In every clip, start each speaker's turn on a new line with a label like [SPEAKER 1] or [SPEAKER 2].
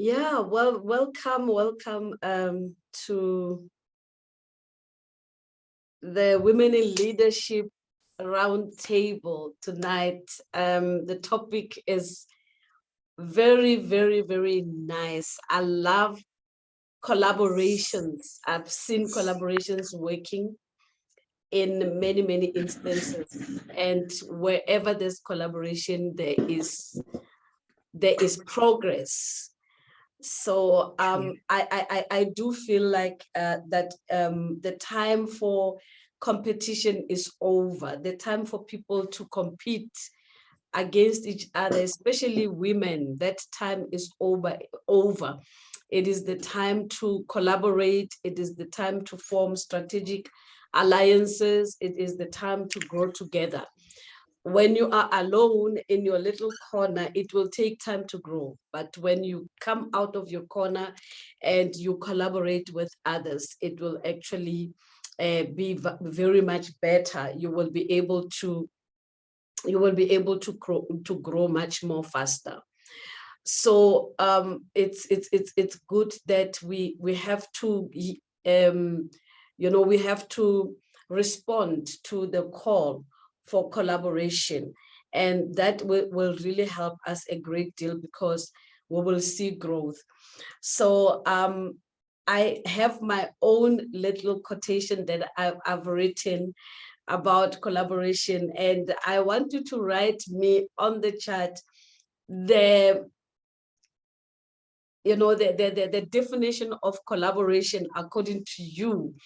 [SPEAKER 1] Yeah, well, welcome to the Women in Leadership Roundtable tonight. The topic is very nice. I love collaborations. I've seen collaborations working in many instances, and wherever there's collaboration, there is progress. So I do feel like that the time for competition is over. The time for people to compete against each other, especially women, that time is over. It is the time to collaborate. It is the time to form strategic alliances. It is the time to grow together. When you are alone in your little corner, it will take time to grow. But when you come out of your corner and you collaborate with others, it will actually be very much better. You will be able to grow much more faster. So it's good that we have to we have to respond to the call for collaboration, and that will really help us a great deal because we will see growth. So I have my own little quotation that I've written about collaboration, and I want you to write me on the chat the the definition of collaboration according to you,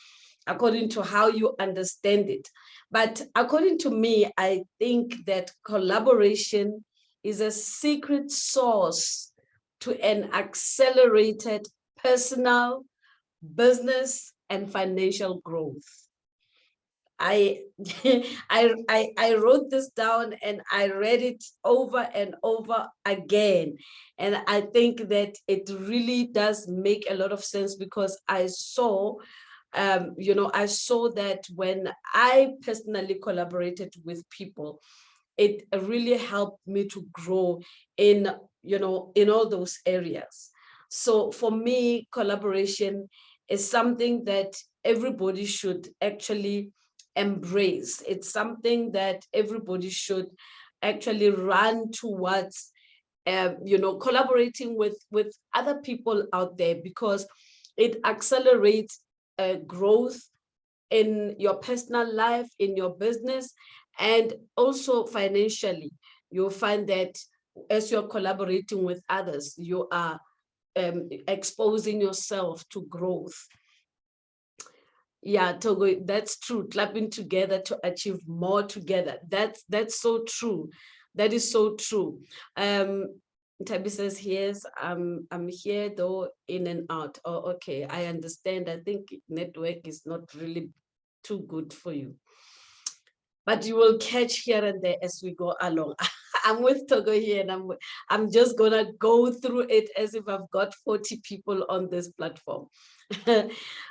[SPEAKER 1] according to how you understand it. But according to me, I think that collaboration is a secret source to an accelerated personal, business, and financial growth. I, I wrote this down and I read it over and over again. And I think that it really does make a lot of sense because I saw I saw that when I personally collaborated with people, it really helped me to grow in, in all those areas. So for me, collaboration is something that everybody should actually embrace. It's something that everybody should actually run towards, collaborating with other people out there, because it accelerates growth in your personal life, in your business, and also financially. You'll find that as you're collaborating with others, you are exposing yourself to growth. Yeah, Togo, that's true. Clapping together to achieve more together. That's so true. That is so true. Tabi says, yes, I'm here though, in and out. Oh, okay, I understand. I think network is not really too good for you, but you will catch here and there as we go along. I'm with Togo here, and I'm just gonna go through it as if I've got 40 people on this platform.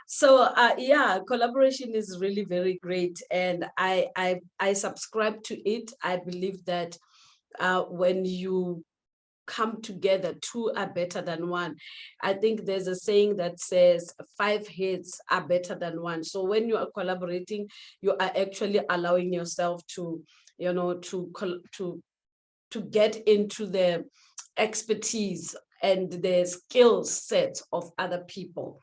[SPEAKER 1] So yeah, collaboration is really very great, and I subscribe to it. I believe that when you come together, two are better than one. I think there's a saying that says 5 heads are better than one. So when you are collaborating, you are actually allowing yourself to, to get into the expertise and the skill set of other people,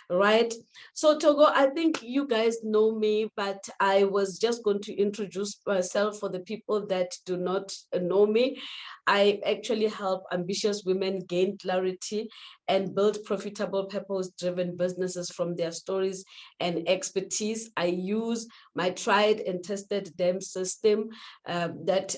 [SPEAKER 1] right? So Togo, I think you guys know me, but I was just going to introduce myself for the people that do not know me. I actually help ambitious women gain clarity and build profitable, purpose-driven businesses from their stories and expertise. I use my tried and tested DEM system that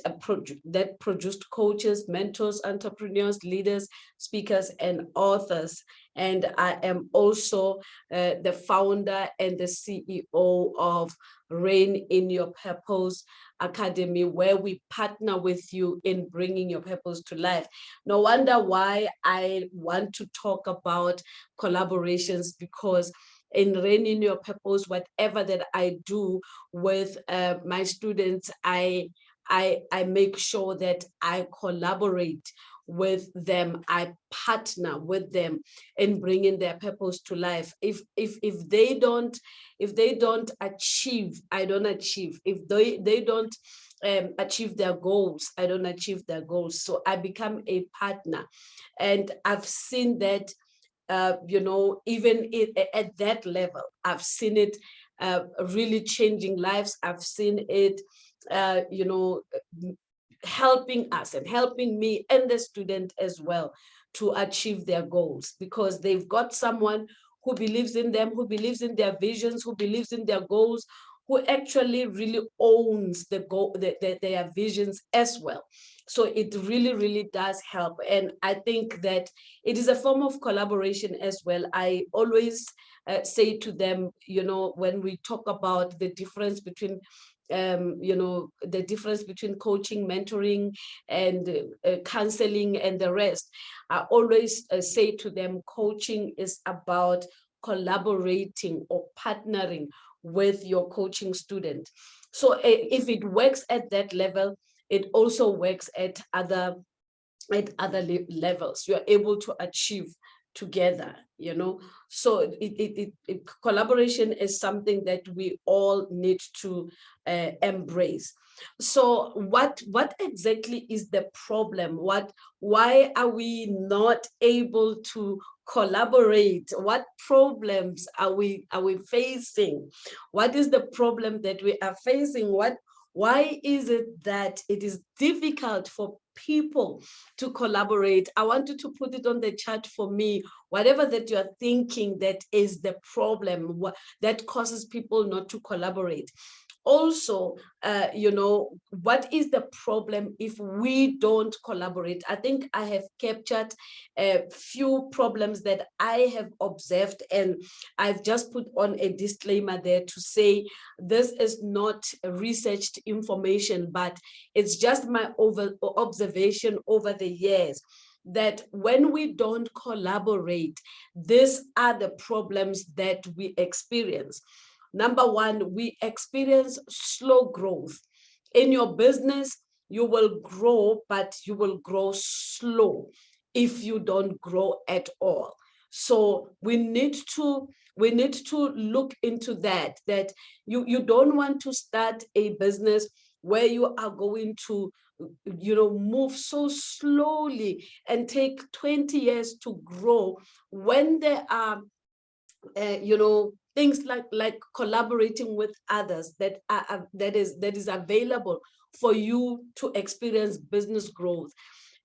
[SPEAKER 1] produced coaches, mentors, entrepreneurs, leaders, speakers, and authors. And I am also the founder and the CEO of Reign in Your Purpose Academy, where we partner with you in bringing your purpose to life. No wonder why I want to talk about collaborations, because in Reign in Your Purpose, whatever that I do with my students, I I make sure that I collaborate with them, I partner with them in bringing their purpose to life. If they don't achieve, I don't achieve. If they don't achieve their goals, I don't achieve their goals. So I become a partner, and I've seen that even at that level, I've seen it really changing lives. I've seen it, helping us and helping me and the student as well to achieve their goals, because they've got someone who believes in them, who believes in their visions, who believes in their goals, who actually really owns the goal, their visions as well. So it really, really does help. And I think that it is a form of collaboration as well. I always say to them, when we talk about the difference between the difference between coaching, mentoring, and counseling and the rest, I always say to them, coaching is about collaborating or partnering with your coaching student. So if it works at that level, it also works at other levels. You're able to achieve together, so collaboration is something that we all need to embrace. So what exactly is the problem? Why are we not able to collaborate? What problems are we facing? What is the problem that we are facing? Why is it that it is difficult for people to collaborate? I want you to put it on the chat for me, whatever that you're thinking that is the problem, that causes people not to collaborate. Also, what is the problem if we don't collaborate? I think I have captured a few problems that I have observed, and I've just put on a disclaimer there to say this is not researched information, but it's just my observation over the years, that when we don't collaborate, these are the problems that we experience. Number one, we experience slow growth. In your business, you will grow, but you will grow slow if you don't grow at all. So we need to look into that you don't want to start a business where you are going to move so slowly and take 20 years to grow, when there are things like collaborating with others that is available for you to experience business growth.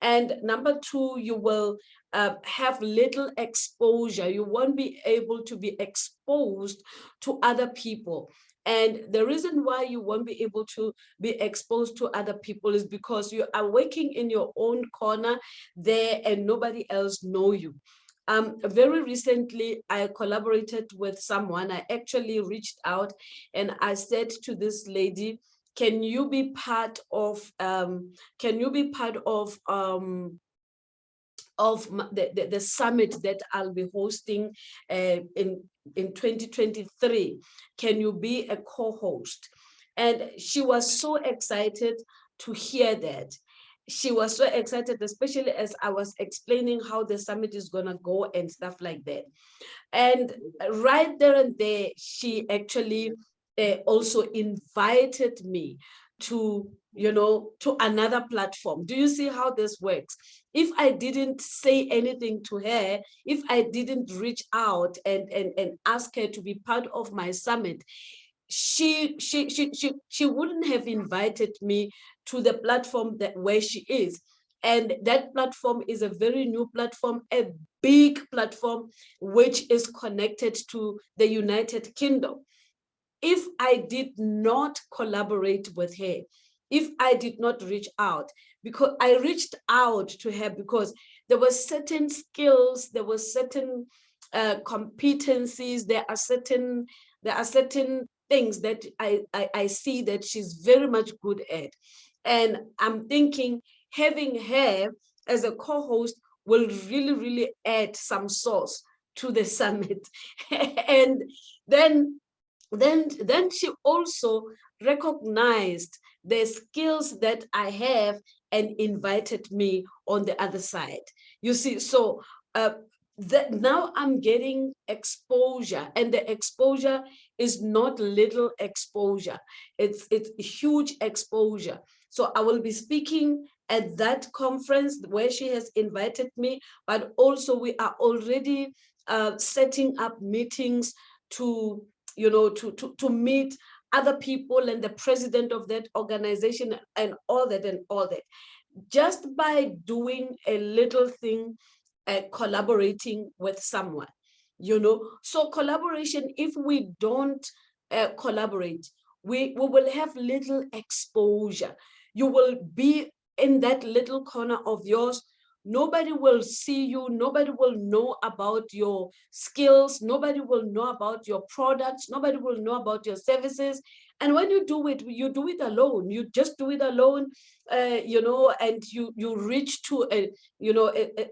[SPEAKER 1] And number two, you will have little exposure. You won't be able to be exposed to other people. And the reason why you won't be able to be exposed to other people is because you are working in your own corner there and nobody else know you. Very recently, I collaborated with someone. I actually reached out and I said to this lady, can you be part of the summit that I'll be hosting in 2023? Can you be a co-host? And she was so excited to hear that. She was so excited, especially as I was explaining how the summit is going to go and stuff like that. And right there and there, she actually also invited me to another platform. Do you see how this works? If I didn't say anything to her, if I didn't reach out and ask her to be part of my summit, she wouldn't have invited me to the platform where she is. And that platform is a very new platform, a big platform, which is connected to the United Kingdom. If I did not collaborate with her, if I did not reach out, because I reached out to her because there were certain skills, there were certain competencies, there are certain things that I see that she's very much good at. And I'm thinking having her as a co-host will really, really add some sauce to the summit. And then she also recognized the skills that I have and invited me on the other side. You see, so that now I'm getting exposure, and the exposure is not little exposure. It's huge exposure. So I will be speaking at that conference where she has invited me, but also we are already setting up meetings to, to meet other people and the president of that organization and all that and all that, just by doing a little thing, collaborating with someone, so collaboration, if we don't collaborate, we will have little exposure. You will be in that little corner of yours. Nobody will see you, nobody will know about your skills, nobody will know about your products, nobody will know about your services. And when you do it alone, you just do it alone, and you reach to a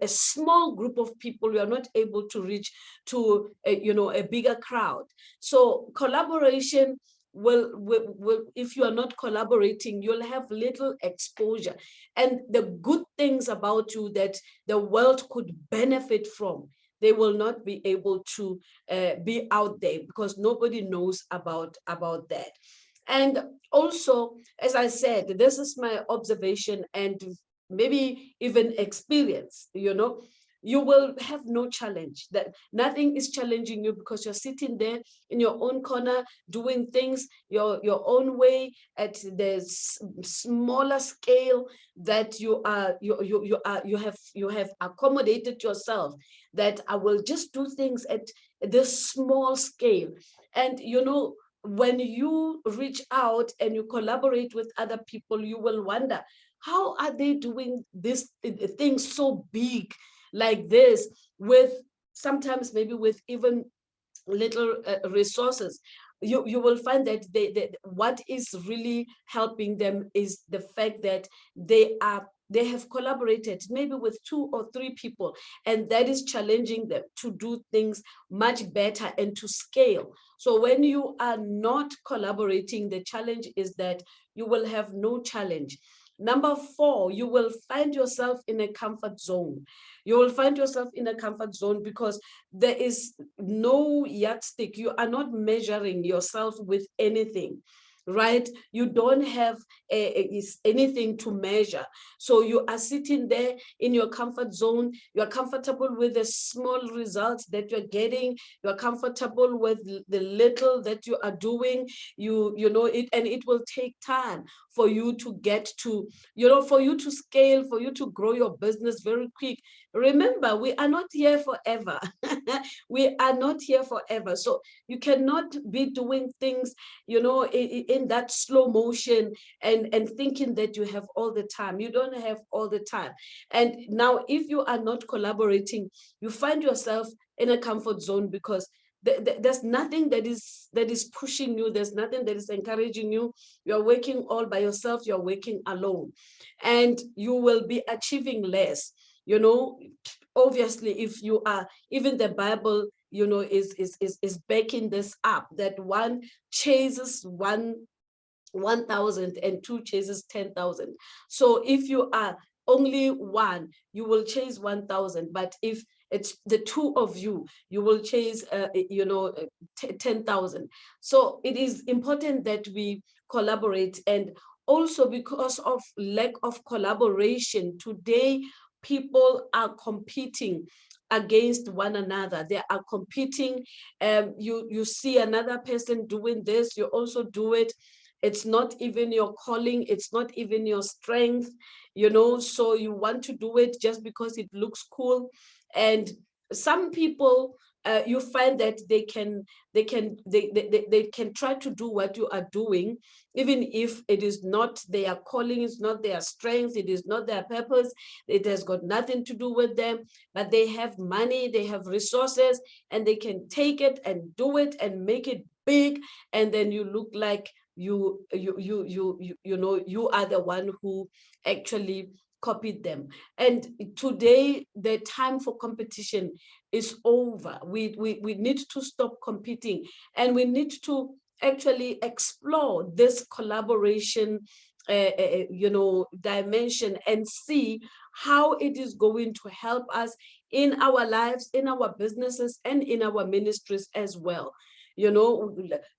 [SPEAKER 1] small group of people. You are not able to reach to a bigger crowd. So collaboration will, if you are not collaborating, you'll have little exposure. And the good things about you that the world could benefit from, they will not be able to be out there, because nobody knows about that. And also, as I said, this is my observation and maybe even experience, you will have no challenge. That nothing is challenging you, because you're sitting there in your own corner doing things your own way, at the smaller scale that you have accommodated yourself, that I will just do things at this small scale. And when you reach out and you collaborate with other people, you will wonder, how are they doing this thing so big like this, with sometimes maybe with even little resources. You will find that what is really helping them is the fact that they have collaborated maybe with 2 or 3 people, and that is challenging them to do things much better and to scale. So when you are not collaborating, the challenge is that you will have no challenge. Number 4, you will find yourself in a comfort zone. You will find yourself in a comfort zone because there is no yardstick. You are not measuring yourself with anything, right? You don't have anything to measure. So you are sitting there in your comfort zone. You are comfortable with the small results that you're getting. You're comfortable with the little that you are doing. You know it, and it will take time for you to get to, for you to scale, for you to grow your business very quick. Remember, we are not here forever. We are not here forever. So you cannot be doing things, in that slow motion and thinking that you have all the time. You don't have all the time. And now, if you are not collaborating, you find yourself in a comfort zone, because there's nothing that is pushing you. There's nothing that is encouraging you. You're working all by yourself. You're working alone, and you will be achieving less. Obviously, if you are, even the Bible, is backing this up, that one chases 1,000 and two chases 10,000. So if you are only one, you will chase 1,000. But if it's the 2 of you, you will chase 10,000. So it is important that we collaborate. And also, because of lack of collaboration today, people are competing against one another. They are competing. You see another person doing this, you also do it. It's not even your calling, it's not even your strength, so you want to do it just because it looks cool. And some people, you find that they can try to do what you are doing, even if it is not their calling, it's not their strength, it is not their purpose, it has got nothing to do with them. But they have money, they have resources, and they can take it and do it and make it big. And then you look like you are the one who actually copied them. And today, the time for competition is over. We need to stop competing, and we need to actually explore this collaboration dimension and see how it is going to help us in our lives, in our businesses, and in our ministries as well.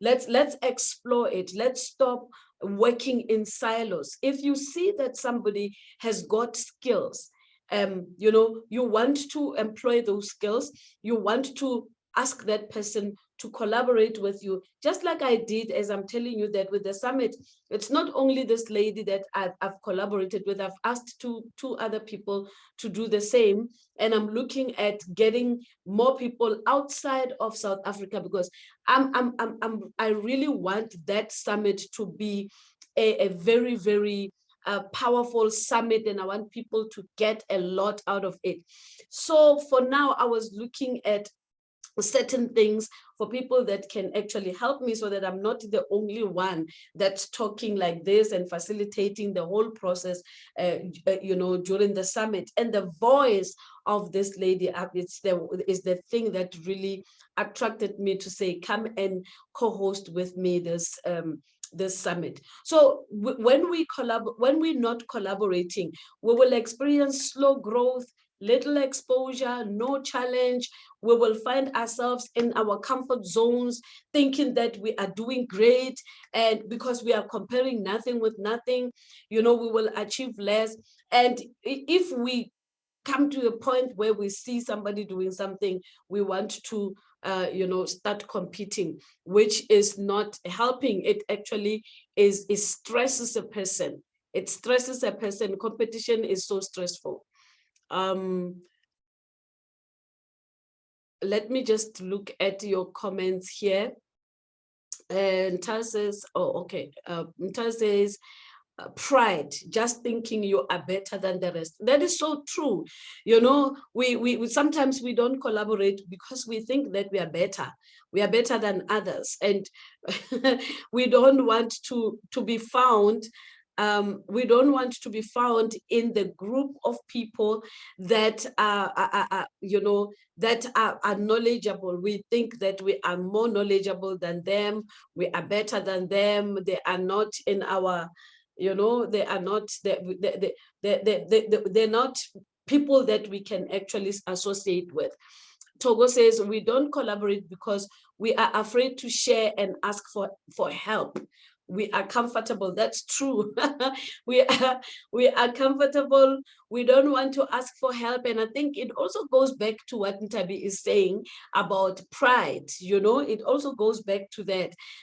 [SPEAKER 1] Let's explore it. Let's stop working in silos. If you see that somebody has got skills, you want to employ those skills, you want to ask that person to collaborate with you, just like I did, as I'm telling you that with the summit. It's not only this lady that I've collaborated with. I've asked two other people to do the same, and I'm looking at getting more people outside of South Africa, because I really want that summit to be a very, very powerful summit, and I want people to get a lot out of it. So for now, I was looking at certain things for people that can actually help me, so that I'm not the only one that's talking like this and facilitating the whole process, during the summit. And the voice of this lady is the thing that really attracted me to say, come and co-host with me this summit. So when we're not collaborating, we will experience slow growth, little exposure, no challenge. We will find ourselves in our comfort zones, thinking that we are doing great, and because we are comparing nothing with nothing, we will achieve less. And if we come to a point where we see somebody doing something, we want to start competing, which is not helping. It actually it stresses a person. It stresses a person. Competition is so stressful. Let me just look at your comments here. And Tal says, oh, okay. Tal says, pride, just thinking you are better than the rest. That is so true. We sometimes we don't collaborate because we think that we are better. We are better than others, and we don't want to be found. We don't want to be found in the group of people that that are knowledgeable. We think that we are more knowledgeable than them. We are better than them. They are not in our, they are not, they're not people that we can actually associate with. Togo says, we don't collaborate because we are afraid to share and ask for help. We are comfortable. That's true. we are comfortable. We don't want to ask for help. And I think it also goes back to what Ntabi is saying about pride. It also goes back to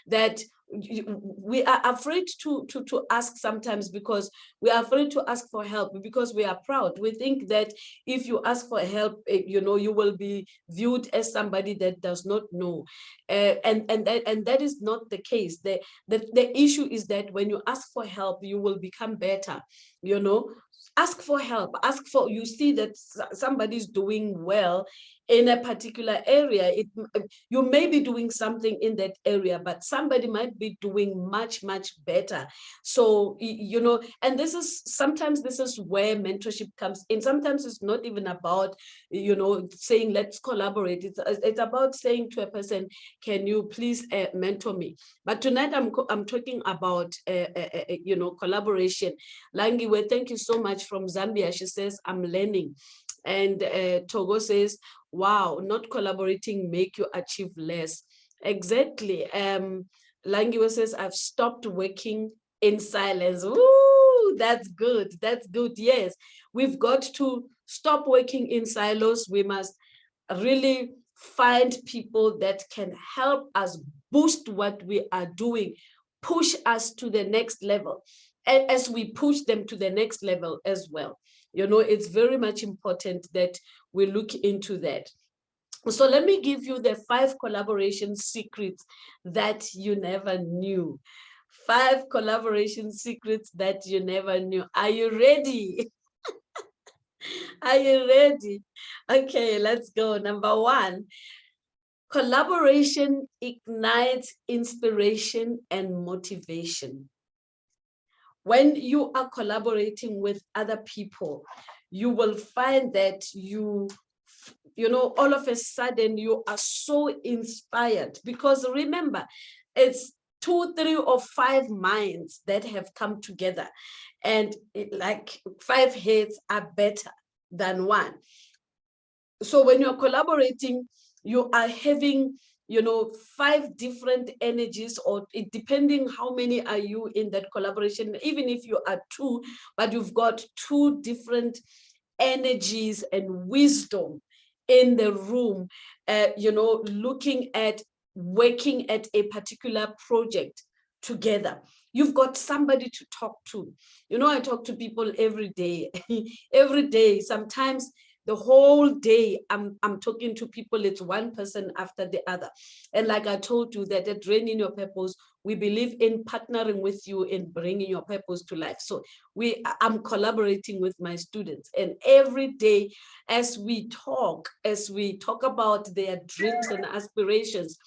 [SPEAKER 1] that we are afraid to ask sometimes, because we are afraid to ask for help because we are proud. We think that if you ask for help, you will be viewed as somebody that does not know, and that is not the case. The issue is that when you ask for help, you will become better. Ask for help. You see that somebody's doing well in a particular area. You may be doing something in that area, but somebody might be doing much, much better. So, and sometimes this is where mentorship comes in. Sometimes it's not even about, saying, let's collaborate. It's about saying to a person, can you please mentor me? But tonight I'm talking about, collaboration. Langiwe, thank you so much, from Zambia. She says, I'm learning. And Togo says, wow, not collaborating make you achieve less. Exactly. Langiwe says, I've stopped working in silence. Ooh, that's good. That's good. Yes, we've got to stop working in silos. We must really find people that can help us boost what we are doing, push us to the next level, and as we push them to the next level as well. It's very much important that we look into that. So let me give you the 5 collaboration secrets that you never knew. 5 collaboration secrets that you never knew. Are you ready? Are you ready? Okay, let's go. Number 1, collaboration ignites inspiration and motivation. When you are collaborating with other people, you will find that all of a sudden you are so inspired, because remember, it's 2, 3, or 5 minds that have come together, and like 5 heads are better than one. So when you're collaborating, you are having, 5 different energies, or it depending how many are you in that collaboration. Even if you are 2, but you've got 2 different energies and wisdom in the room, looking at working at a particular project together. You've got somebody to talk to. I talk to people every day. Every day, sometimes the whole day I'm talking to people. It's one person after the other. And like I told you, that at Training Your Purpose, we believe in partnering with you in bringing your purpose to life. So I'm collaborating with my students, and every day as we talk about their dreams and aspirations,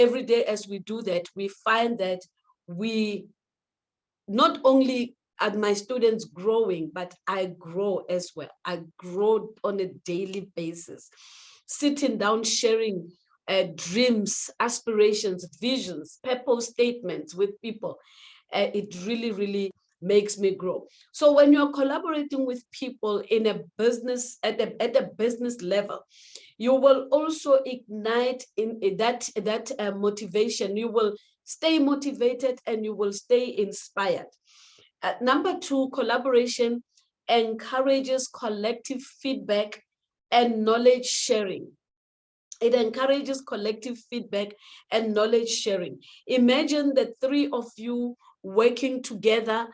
[SPEAKER 1] every day as we do that, we find that we not only are my students growing, but I grow as well. I grow on a daily basis, sitting down, sharing dreams, aspirations, visions, purpose statements with people. It really, really makes me grow. So when you're collaborating with people in a business, at a business level, you will also ignite in that motivation. You will stay motivated and you will stay inspired. Number 2, collaboration encourages collective feedback and knowledge sharing. It encourages collective feedback and knowledge sharing. Imagine the 3 of you working together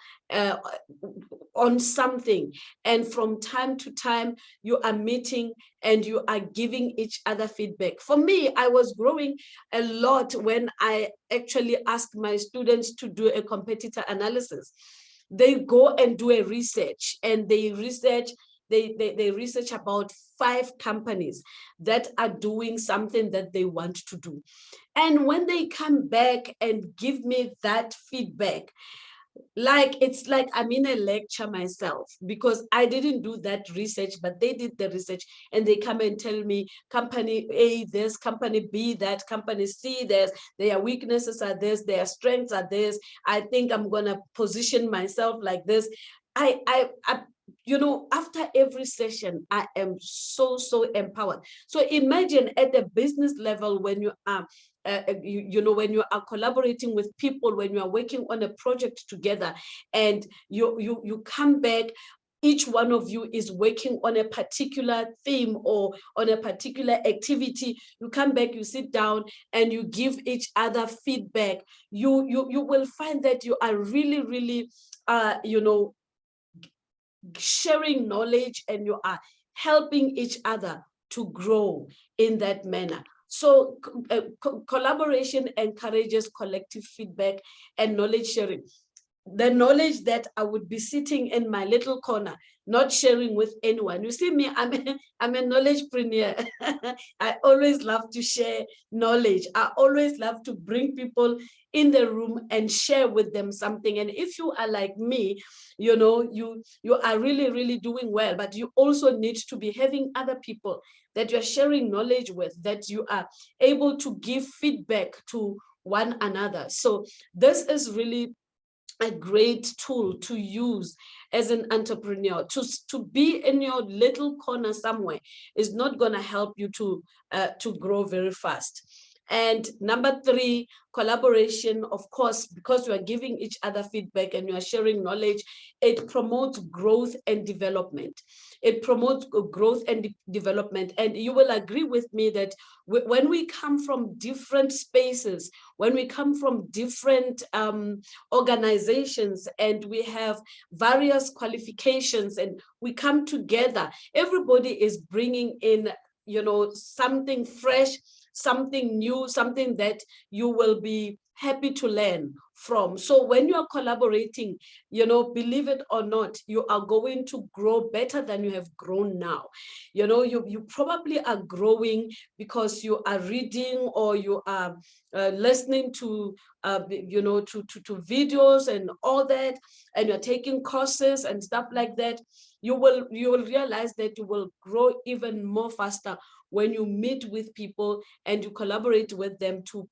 [SPEAKER 1] on something, and from time to time you are meeting and you are giving each other feedback. For me, I was growing a lot when I actually asked my students to do a competitor analysis. They go and do a research, and they research about 5 companies that are doing something that they want to do. And when they come back and give me that feedback, it's like I'm in a lecture myself, because I didn't do that research, but they did the research, and they come and tell me company A this, company B that, company C this, their weaknesses are this, their strengths are this. I think I'm gonna position myself like this. I after every session, I am so empowered. So imagine at the business level, when you are when you are collaborating with people, when you are working on a project together, and you come back, each one of you is working on a particular theme or on a particular activity. You come back, you sit down, and you give each other feedback. You will find that you are really sharing knowledge, and you are helping each other to grow in that manner. So collaboration encourages collective feedback and knowledge sharing. The knowledge that I would be sitting in my little corner, not sharing with anyone. You see me, I'm a knowledgepreneur. I always love to share knowledge. I always love to bring people in the room and share with them something. And if you are like me, you are really doing well, but you also need to be having other people that you're sharing knowledge with, that you are able to give feedback to one another. So this is really a great tool to use as an entrepreneur. To be in your little corner somewhere is not going to help you to grow very fast. And number 3, collaboration, of course, because you are giving each other feedback and you are sharing knowledge, it promotes growth and development. It promotes growth and development. And you will agree with me that when we come from different spaces, when we come from different organizations, and we have various qualifications, and we come together, everybody is bringing in something fresh, something new, something that you will be happy to learn from. So when you are collaborating, believe it or not, you are going to grow better than you have grown now. You probably are growing because you are reading, or you are listening to to videos and all that, and you're taking courses and stuff like that. You will realize that you will grow even more faster when you meet with people and you collaborate with them to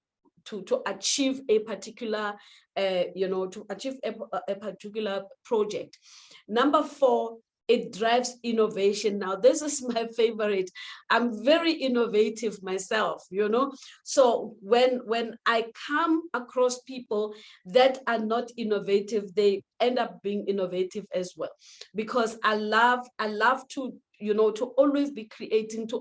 [SPEAKER 1] to achieve a particular, to achieve a particular project. Number 4, it drives innovation. Now, this is my favorite. I'm very innovative myself, So when I come across people that are not innovative, they end up being innovative as well, because I love to to always be creating, to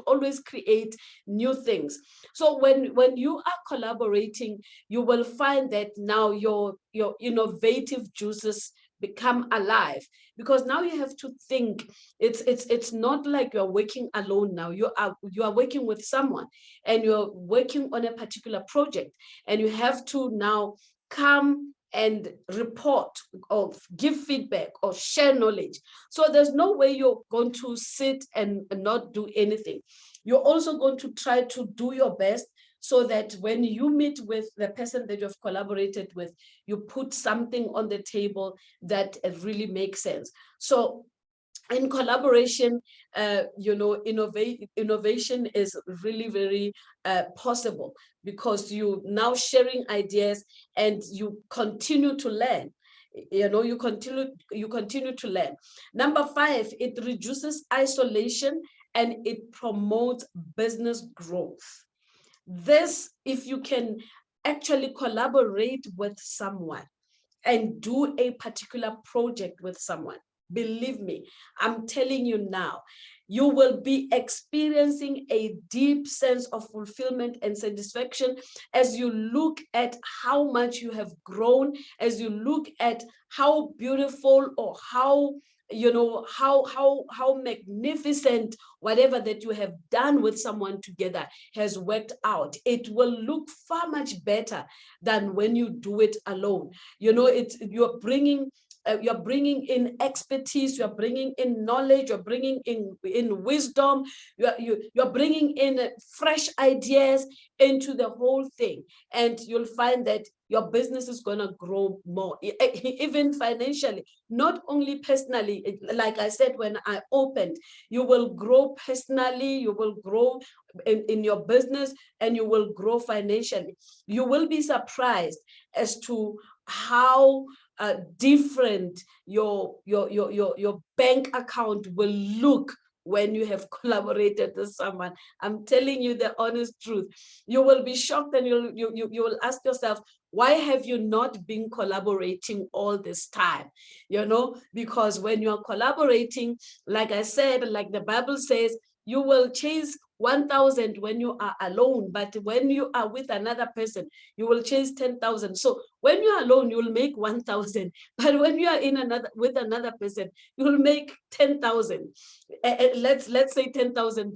[SPEAKER 1] always create new things. So when you are collaborating, you will find that now your innovative juices become alive, because now you have to think. It's not like you're working alone. Now you are working with someone, and you're working on a particular project, and you have to now come and report or give feedback or share knowledge. So there's no way you're going to sit and not do anything. You're also going to try to do your best, so that when you meet with the person that you've collaborated with, you put something on the table that really makes sense. So in collaboration, innovation is really very possible, because you now sharing ideas and you continue to learn. You continue to learn. Number 5, it reduces isolation and it promotes business growth. This, if you can actually collaborate with someone and do a particular project with someone, believe me, I'm telling you now, you will be experiencing a deep sense of fulfillment and satisfaction as you look at how much you have grown, as you look at how beautiful, or how how magnificent whatever that you have done with someone together has worked out. It will look far much better than when you do it alone. You're bringing in expertise, you're bringing in knowledge, you're bringing in wisdom, you're bringing in fresh ideas into the whole thing, and you'll find that your business is going to grow more, even financially, not only personally. Like I said, when I opened, you will grow personally, you will grow in your business, and you will grow financially. You will be surprised as to how different your bank account will look when you have collaborated with someone. I'm telling you the honest truth. You will be shocked, and you will ask yourself, why have you not been collaborating all this time? Because when you are collaborating, like I said, like the Bible says, you will chase 1,000 when you are alone, but when you are with another person, you will chase 10,000. So when you are alone, you will make 1,000, but when you are with another person, you will make 10,000. Let's say $10,000.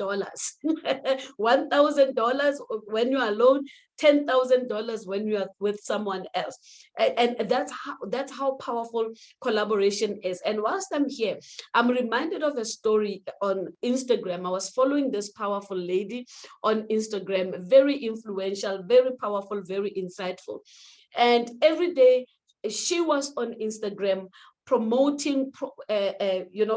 [SPEAKER 1] $1,000 when you are alone, $10,000 when you are with someone else. And that's how powerful collaboration is. And whilst I'm here, I'm reminded of a story on Instagram. I was following this powerful lady on Instagram, very influential, very powerful, very insightful. And every day she was on Instagram promoting,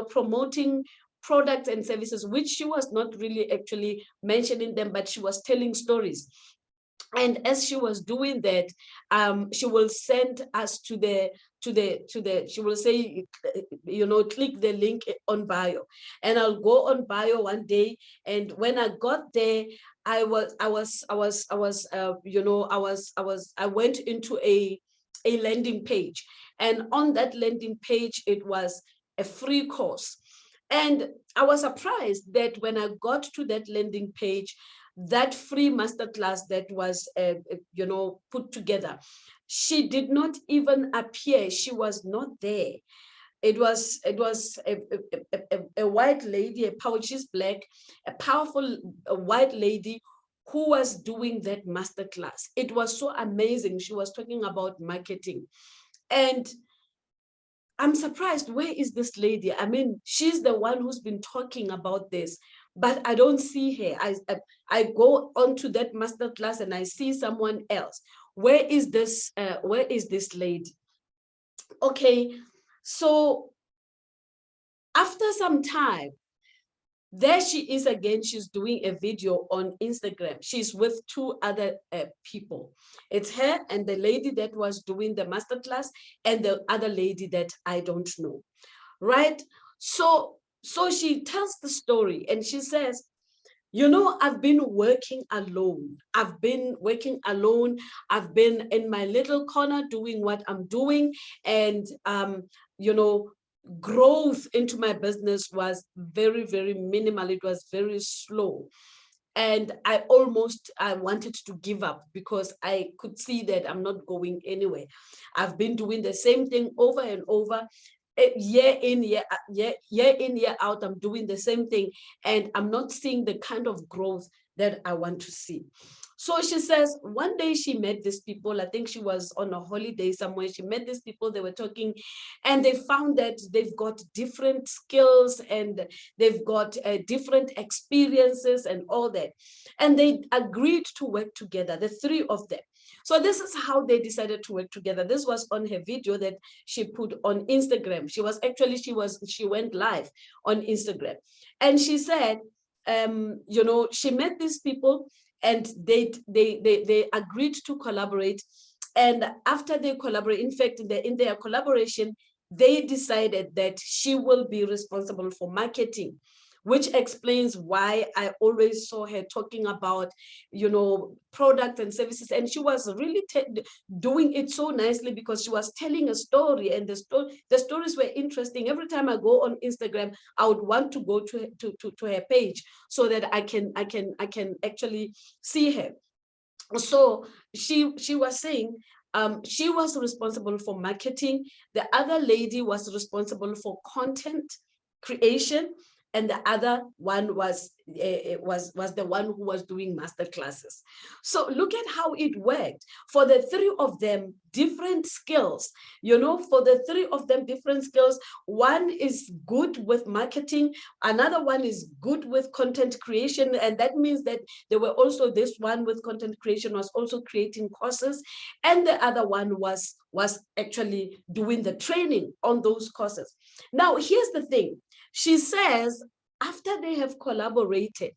[SPEAKER 1] promoting products and services, which she was not really actually mentioning them, but she was telling stories. And as she was doing that, she will send us to the she will say, click the link on bio. And I'll go on bio one day, and when I got there, I went into a landing page, and on that landing page, it was a free course. And I was surprised that when I got to that landing page, that free masterclass that was, put together, she did not even appear. She was not there. It was a white lady, she's black, a powerful white lady who was doing that masterclass. It was so amazing. She was talking about marketing. And I'm surprised, where is this lady? I mean, she's the one who's been talking about this, but I don't see her. I go onto that masterclass and I see someone else. Where is this lady? Okay, so after some time, There she is again. She's doing a video on Instagram. She's with two other people. It's her and the lady that was doing the masterclass and the other lady that I don't know, right? So she tells the story and she says, you know, I've been working alone. I've been working alone. I've been in my little corner doing what I'm doing. And, you know, growth into my business was very, very minimal. It was very slow. And I wanted to give up because I could see that I'm not going anywhere. I've been doing the same thing over and over. Year in, year out, I'm doing the same thing, and I'm not seeing the kind of growth that I want to see. So she says one day she met these people. I think she was on a holiday somewhere. She met these people, they were talking, and they found that they've got different skills and they've got different experiences and all that. And they agreed to work together, the three of them. So this is how they decided to work together. This was on her video that she put on Instagram. She went live on Instagram. And she said, you know, she met these people and they agreed to collaborate. And after they collaborate, in fact, in their collaboration, they decided that she will be responsible for marketing, which explains why I always saw her talking about, you know, products and services. And she was really doing it so nicely because she was telling a story, and the stories were interesting. Every time I go on Instagram, I would want to go to her page so that I can actually see her. So she was saying she was responsible for marketing. The other lady was responsible for content creation, and the other one was the one who was doing master classes. So look at how it worked for the three of them, different skills. You know, for the three of them, different skills. One is good with marketing, another one is good with content creation, and that means that there were also, this one with content creation was also creating courses, and the other one was actually doing the training on those courses. Now here's the thing. She says after they have collaborated,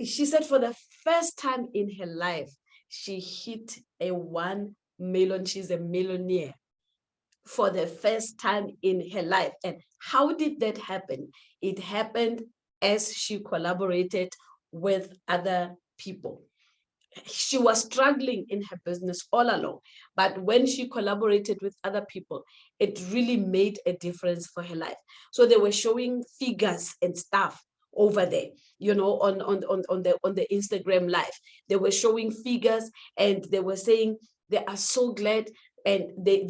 [SPEAKER 1] she said for the first time in her life, she hit a 1 million. She's a millionaire for the first time in her life. And how did that happen? It happened as she collaborated with other people. She was struggling in her business all along, but when she collaborated with other people, it really made a difference for her life. So they were showing figures and stuff over there, you know, on the Instagram live. They were showing figures and they were saying they are so glad, and they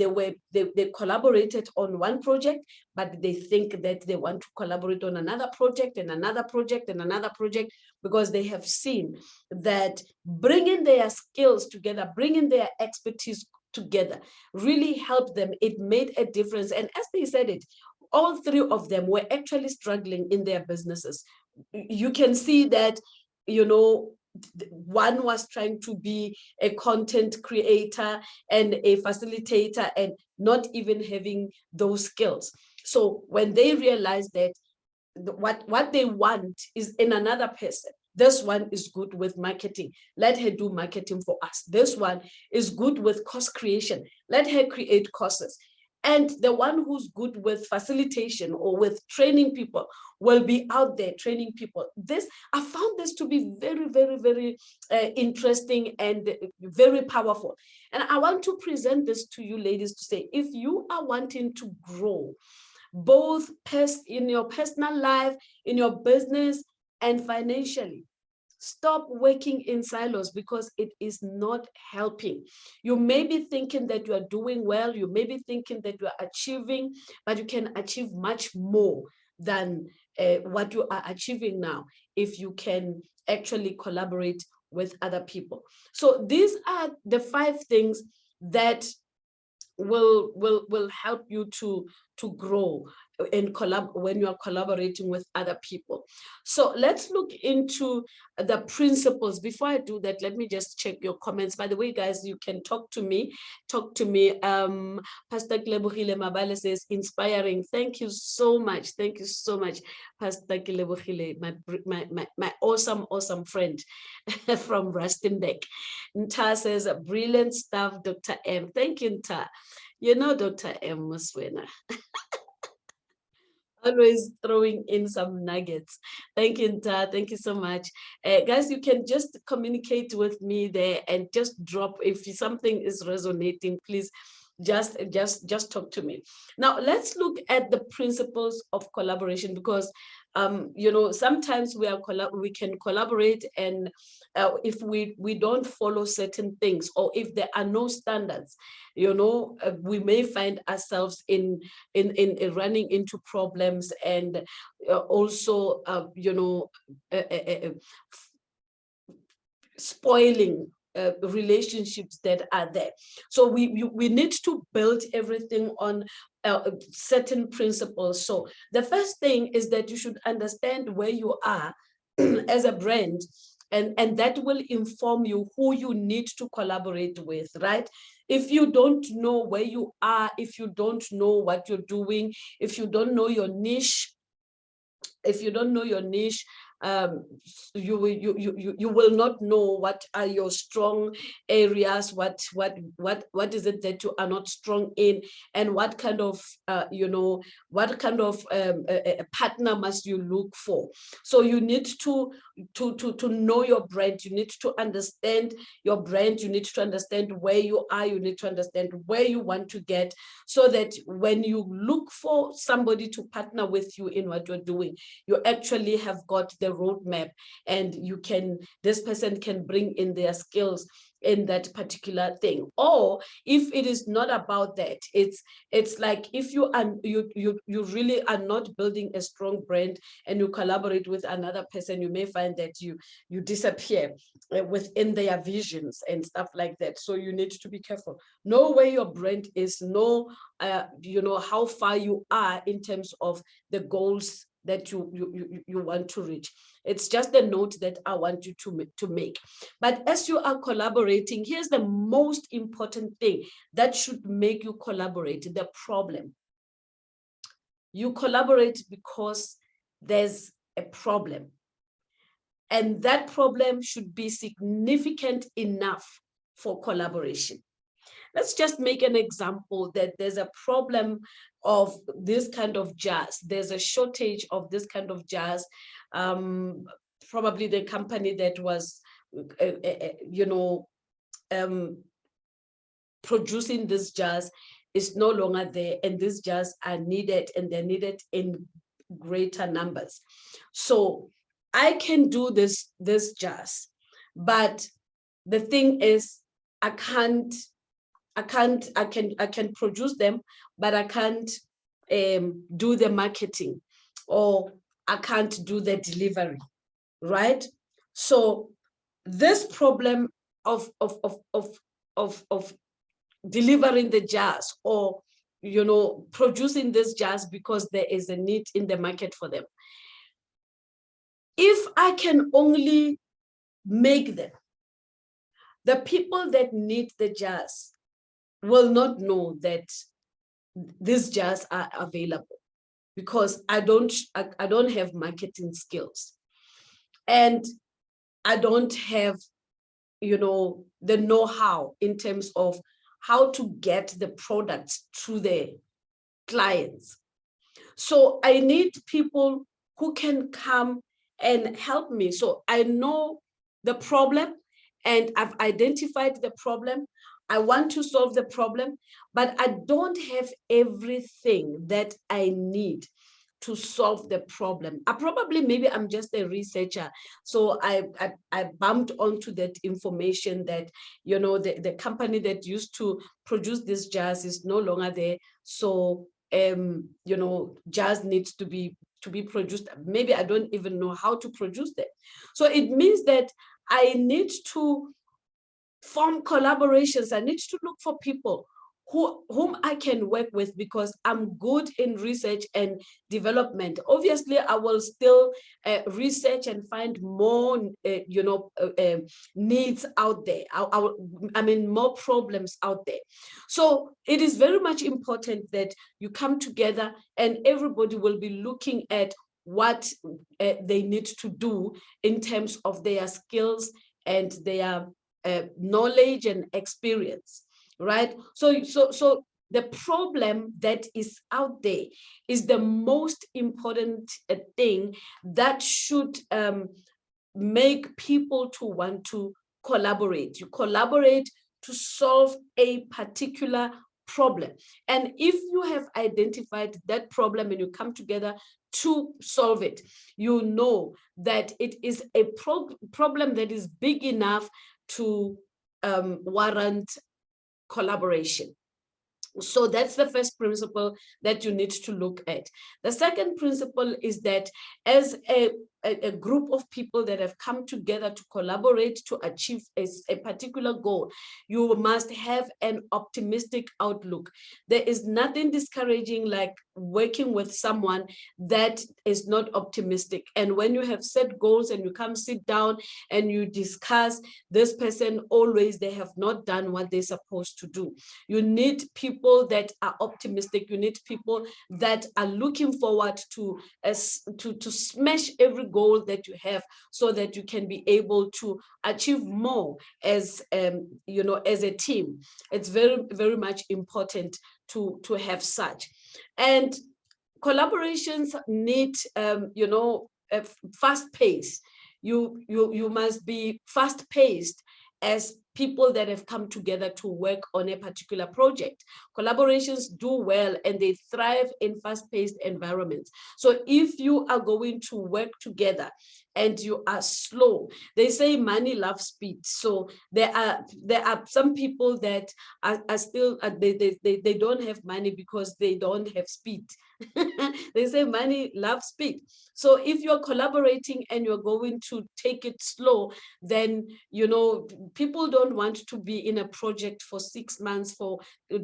[SPEAKER 1] collaborated on one project, but they think that they want to collaborate on another project and another project and another project, because they have seen that bringing their skills together, bringing their expertise together really helped them. It made a difference. And as they said it, all three of them were actually struggling in their businesses. You can see that, you know, one was trying to be a content creator and a facilitator and not even having those skills. So when they realized that what they want is in another person, this one is good with marketing, let her do marketing for us. This one is good with course creation, let her create courses. And the one who's good with facilitation or with training people will be out there training people. I found this to be very, very, very interesting and very powerful. And I want to present this to you ladies to say, if you are wanting to grow, both in your personal life, in your business, and financially, stop working in silos, because it is not helping. You may be thinking that you are doing well, you may be thinking that you are achieving, but you can achieve much more than what you are achieving now if you can actually collaborate with other people. So these are the 5 things that will help you to grow. when you are collaborating with other people. So let's look into the principles. Before I do that, let me just check your comments. By the way, guys, you can talk to me. Pastor Kilebohile Mabale says, inspiring. Thank you so much. Thank you so much, Pastor Kilebohile, my awesome friend from Rustenburg. Nta says, brilliant stuff, Dr. M. Thank you, Nta. You know, Dr. M. Muswena. Always throwing in some nuggets. Thank you, Nta. Thank you so much. Guys, you can just communicate with me there and just drop if something is resonating, please just talk to me. Now let's look at the principles of collaboration, because sometimes we can collaborate, and if we don't follow certain things, or if there are no standards, we may find ourselves in running into problems, and also spoiling relationships that are there. So we need to build everything on certain principles. So the first thing is that you should understand where you are as a brand, and that will inform you who you need to collaborate with, right? If you don't know where you are, if you don't know what you're doing, if you don't know your niche, you will not know what are your strong areas, what is it that you are not strong in, and what kind of partner must you look for. So you need to know your brand. You need to understand your brand. You need to understand where you are. You need to understand where you want to get, so that when you look for somebody to partner with you in what you're doing, you actually have got the roadmap, and this person can bring in their skills in that particular thing. Or if it is not about that, it's like if you really are not building a strong brand and you collaborate with another person, you may find that you disappear within their visions and stuff like that. So you need to be careful. Know where your brand is. Know how far you are in terms of the goals that you want to reach. It's just a note that I want you to make. But as you are collaborating, here's the most important thing that should make you collaborate: the problem. You collaborate because there's a problem, and that problem should be significant enough for collaboration. Let's just make an example that there's a problem of this kind of jazz. There's a shortage of this kind of jazz. Probably the company that was, producing this jazz is no longer there, and these jazz are needed, and they're needed in greater numbers. So I can do this jazz, but the thing is, I can produce them, but I can't do the marketing, or I can't do the delivery, right? So this problem of delivering the jazz, or producing this jazz because there is a need in the market for them, if I can only make them, the people that need the jazz will not know that these jars are available, because I don't have marketing skills, and I don't have the know-how in terms of how to get the products to the clients. So I need people who can come and help me. So I know the problem, and I've identified the problem. I want to solve the problem, but I don't have everything that I need to solve the problem. Maybe I'm just a researcher. So I bumped onto that information that, the company that used to produce this jazz is no longer there. So, jazz needs to be produced. Maybe I don't even know how to produce that. So it means that I need to form collaborations. I need to look for people whom I can work with because I'm good in research and development. Obviously, I will still research and find more, needs out there. I mean, more problems out there. So it is very much important that you come together and everybody will be looking at what they need to do in terms of their skills and their knowledge and experience, right? So the problem that is out there is the most important thing that should make people to want to collaborate. You collaborate to solve a particular problem. And if you have identified that problem and you come together to solve it, you know that it is a problem that is big enough to warrant collaboration. So that's the first principle that you need to look at. The second principle is that as a group of people that have come together to collaborate to achieve a particular goal, you must have an optimistic outlook. There is nothing discouraging like working with someone that is not optimistic. And when you have set goals and you come sit down and you discuss, this person always, they have not done what they're supposed to do. You need people that are optimistic. You need people that are looking forward to smash every goal that you have so that you can be able to achieve more as as a team. It's very, very much important to have such. And collaborations need a fast pace. You must be fast paced as people that have come together to work on a particular project. Collaborations do well and they thrive in fast-paced environments. So if you are going to work together and you are slow, they say money loves speed. So there are some people that are still they don't have money because they don't have speed. They say money loves speed. So if you're collaborating and you're going to take it slow, then people don't want to be in a project for 6 months, for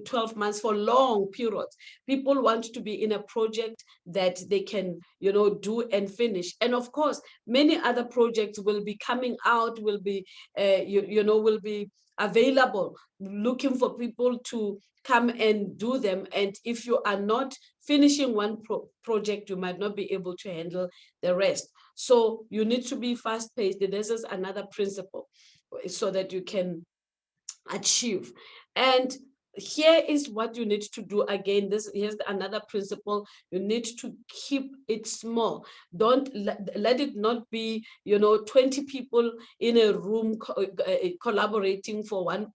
[SPEAKER 1] 12 months, for long periods. People want to be in a project that they can do and finish. And of course, many other projects will be coming out, will be will be available, looking for people to come and do them. And if you are not finishing one project, you might not be able to handle the rest. So you need to be fast paced. This is another principle so that you can achieve. And here is what you need to do. Again, here's another principle. You need to keep it small. Don't let it not be 20 people in a room collaborating for one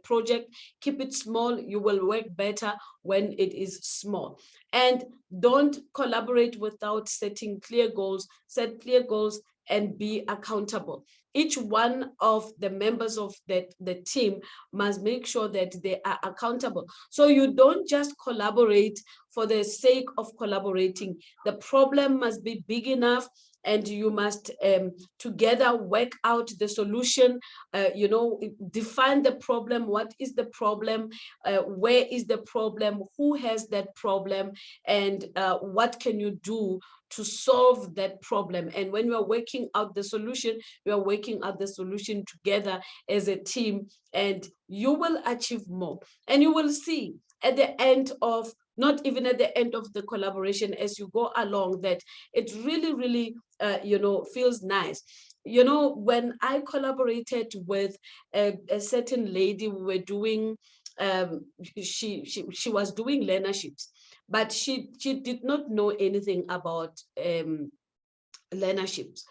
[SPEAKER 1] project. Keep it small. You will work better when it is small. And don't collaborate without setting clear goals. Set clear goals and be accountable. Each one of the members of the team must make sure that they are accountable. So you don't just collaborate for the sake of collaborating. The problem must be big enough and you must together work out the solution, define the problem. What is the problem? Where is the problem? Who has that problem? And what can you do to solve that problem? And when you are working out the solution, you are working out the solution together as a team, and you will achieve more. And you will see at the end of, not even at the end of the collaboration, as you go along, that it really, really, feels nice. When I collaborated with a certain lady, we were doing, she was doing learnerships, but she did not know anything about learnerships.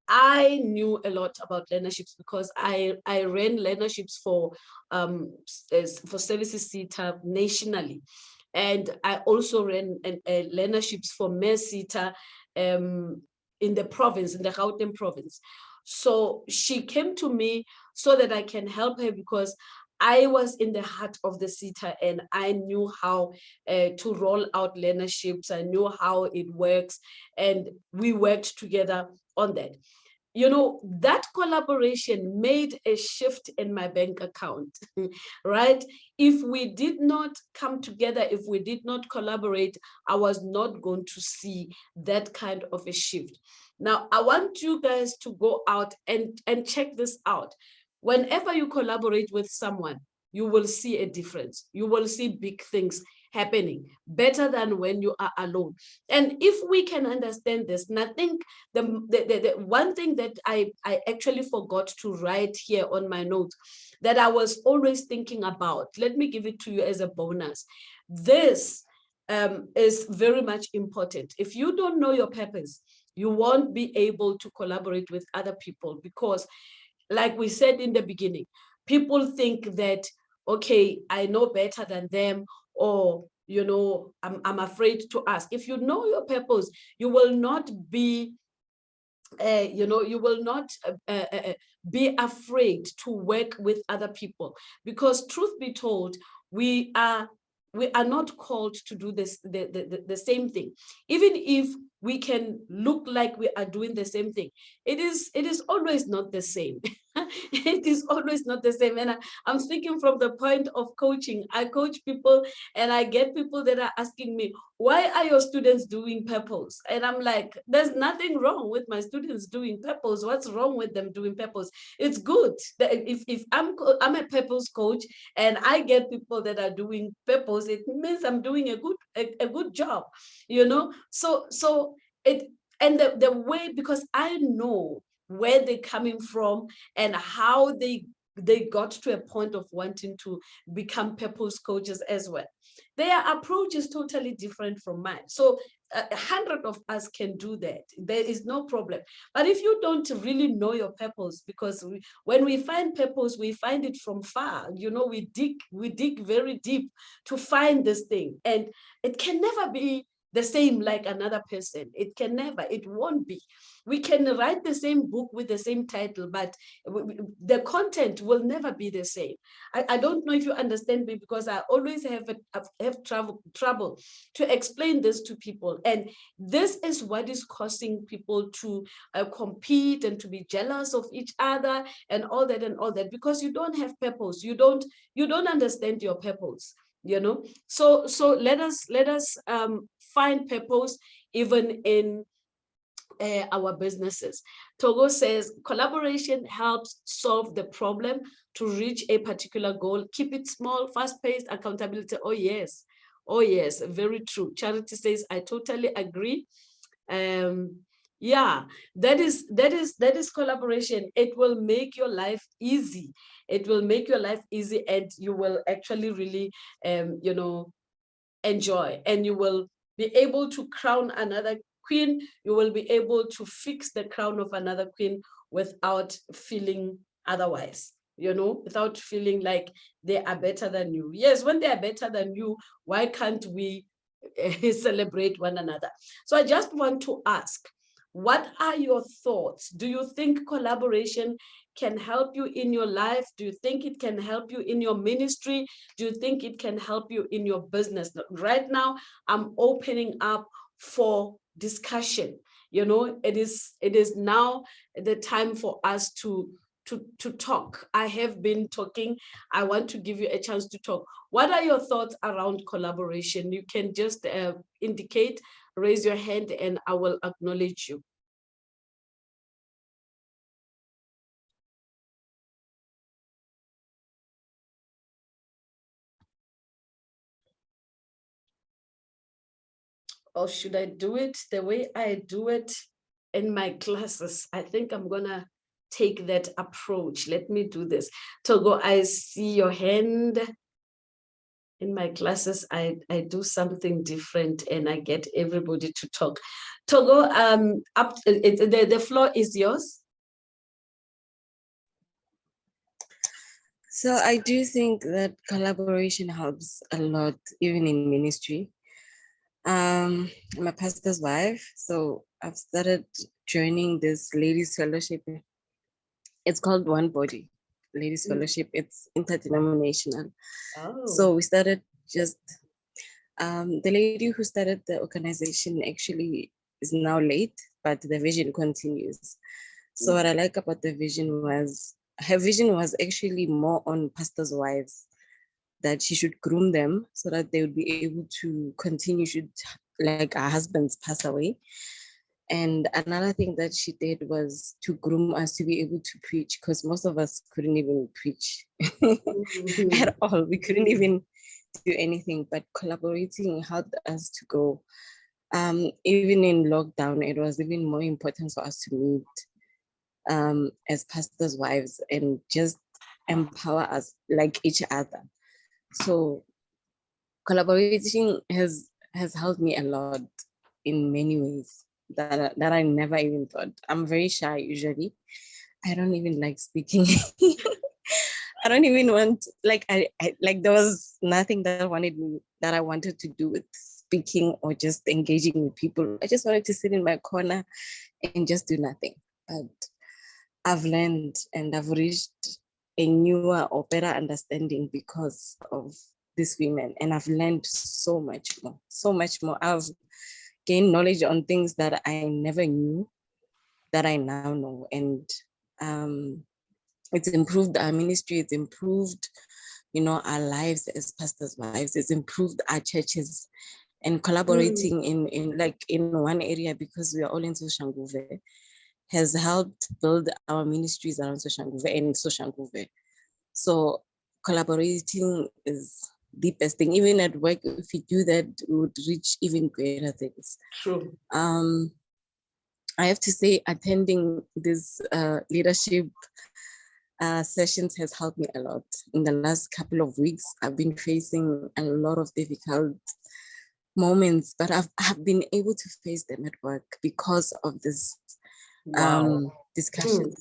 [SPEAKER 1] I knew a lot about learnerships because I ran learnerships for services SETA nationally, and I also ran learnerships for MERSETA in the province, in the Gauteng province. So she came to me so that I can help her, because I was in the heart of the SETA and I knew how to roll out learnerships. I knew how it works, and we worked together on that. you know, that collaboration made a shift in my bank account, right? If we did not come together, if we did not collaborate, I was not going to see that kind of a shift. Now, I want you guys to go out and check this out. Whenever you collaborate with someone, you will see a difference. You will see big things happening better than when you are alone. And if we can understand this, and I think the one thing that I actually forgot to write here on my notes that I was always thinking about, let me give it to you as a bonus. This is very much important. If you don't know your purpose, you won't be able to collaborate with other people because, like we said in the beginning, people think that, okay, I know better than them, or, you know, I'm afraid to ask. If you know your purpose, you will not be you know, you will not be afraid to work with other people, because truth be told, we are not called to do this the same thing. Even if we can look like we are doing the same thing, it is always not the same. It is always not the same. And I'm speaking from the point of coaching. I coach people and I get people that are asking me, why are your students doing purpose? And I'm like, there's nothing wrong with my students doing purpose. What's wrong with them doing purpose? It's good. If I'm a purpose coach and I get people that are doing purpose, it means I'm doing a good job, you know? So it, and the way, because I know where they're coming from and how they got to a point of wanting to become purpose coaches as well. Their approach is totally different from mine. So 100 of us can do that. There is no problem. But if you don't really know your purpose, because when we find purpose, we find it from far. You know, we dig very deep to find this thing, and it can never be the same like another person. It can never, it won't be. We can write the same book with the same title, but the content will never be the same. I don't know if you understand me, because I always have trouble to explain this to people. And this is what is causing people to compete and to be jealous of each other and all that, because you don't have purpose. You don't understand your purpose, you know. So let us find purpose even in our businesses. Togo says collaboration helps solve the problem to reach a particular goal. Keep it small, fast-paced, accountability. Oh yes, very true. Charity says I totally agree. Yeah, that is collaboration. It will make your life easy. It will make your life easy, and you will actually really you know, enjoy, and you will be able to crown another queen. You will be able to fix the crown of another queen without feeling otherwise, you know, without feeling like they are better than you. Yes, when they are better than you, why can't we celebrate one another? So I just want to ask, what are your thoughts? Do you think collaboration can help you in your life? Do you think it can help you in your ministry? Do you think it can help you in your business? Right now, I'm opening up for discussion. You know, it is now the time for us to talk. I have been talking. I want to give you a chance to talk. What are your thoughts around collaboration? You can just indicate, raise your hand, and I will acknowledge you. Or should I do it the way I do it in my classes? I think I'm gonna take that approach. Let me do this. Togo, I see your hand. In my classes, I do something different and I get everybody to talk. Togo, the floor is yours.
[SPEAKER 2] So I do think that collaboration helps a lot, even in ministry. I'm a pastor's wife, so I've started joining this ladies' fellowship. It's called One Body Ladies' Fellowship. It's interdenominational.
[SPEAKER 1] Oh.
[SPEAKER 2] So we started just, the lady who started the organization actually is now late, but the vision continues. So what I like about the vision was, her vision was actually more on pastors' wives, that she should groom them so that they would be able to continue should like our husbands pass away. And another thing that she did was to groom us to be able to preach, because most of us couldn't even preach at all. We couldn't even do anything, but collaborating helped us to grow. Even in lockdown, it was even more important for us to meet as pastors' wives and just empower us like each other. So collaborating has helped me a lot in many ways that I never even thought. I'm very shy usually. I don't even like speaking. I don't even want I like there was nothing that I wanted to do with speaking or just engaging with people. I just wanted to sit in my corner and just do nothing. But I've learned and I've reached a newer or better understanding because of these women. And I've learned so much more, so much more. I've gained knowledge on things that I never knew that I now know. And it's improved our ministry, it's improved, our lives as pastors' wives, it's improved our churches and collaborating in one area because we are all in Soshanguve has helped build our ministries around Soshanguve and Soshanguve. So collaborating is the best thing. Even at work, if we do that, we would reach even greater things.
[SPEAKER 1] True.
[SPEAKER 2] I have to say, attending this leadership sessions has helped me a lot. In the last couple of weeks, I've been facing a lot of difficult moments, but I've been able to face them at work because of this discussion.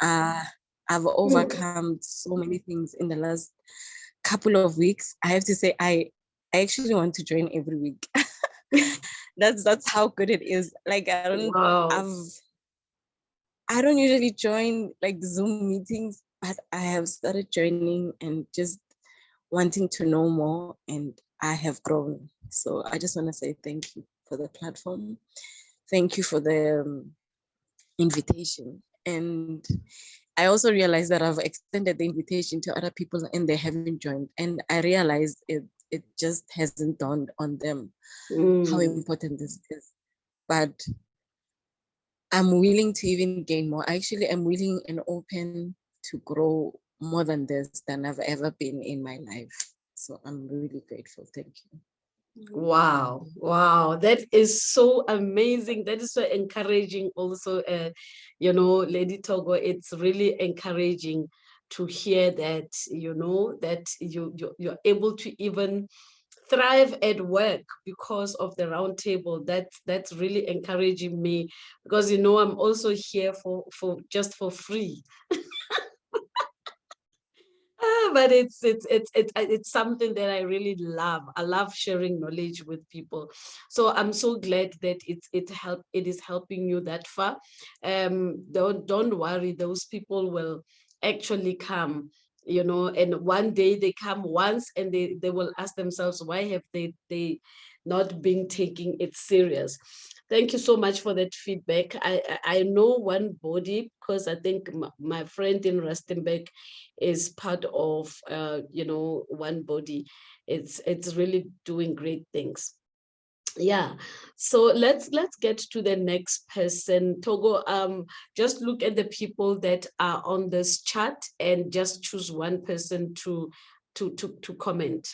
[SPEAKER 2] I've overcome so many things in the last couple of weeks. I have to say, I actually want to join every week. That's how good it is. Like I don't usually join like the Zoom meetings, but I have started joining and just wanting to know more, and I have grown. So I just want to say thank you for the platform. Thank you for the invitation. And I also realized that I've extended the invitation to other people and they haven't joined. And I realized it just hasn't dawned on them how important this is. But I'm willing to even gain more. Actually, I'm willing and open to grow more than this than I've ever been in my life. So I'm really grateful. Thank you.
[SPEAKER 1] Wow, that is so amazing. That is so encouraging also, Lady Togo. It's really encouraging to hear that, that you're able to even thrive at work because of the roundtable. That's really encouraging me, because I'm also here for just for free. But it's something that I really love. I love sharing knowledge with people. So I'm so glad that it is helping you that far. Don't worry, those people will actually come, and one day they come once and they will ask themselves, why have they not been taking it serious? Thank you so much for that feedback. I know one body, because I think my friend in Rustenburg is part of one body. It's really doing great things. Yeah, so let's get to the next person. Togo, just look at the people that are on this chat and just choose one person to comment.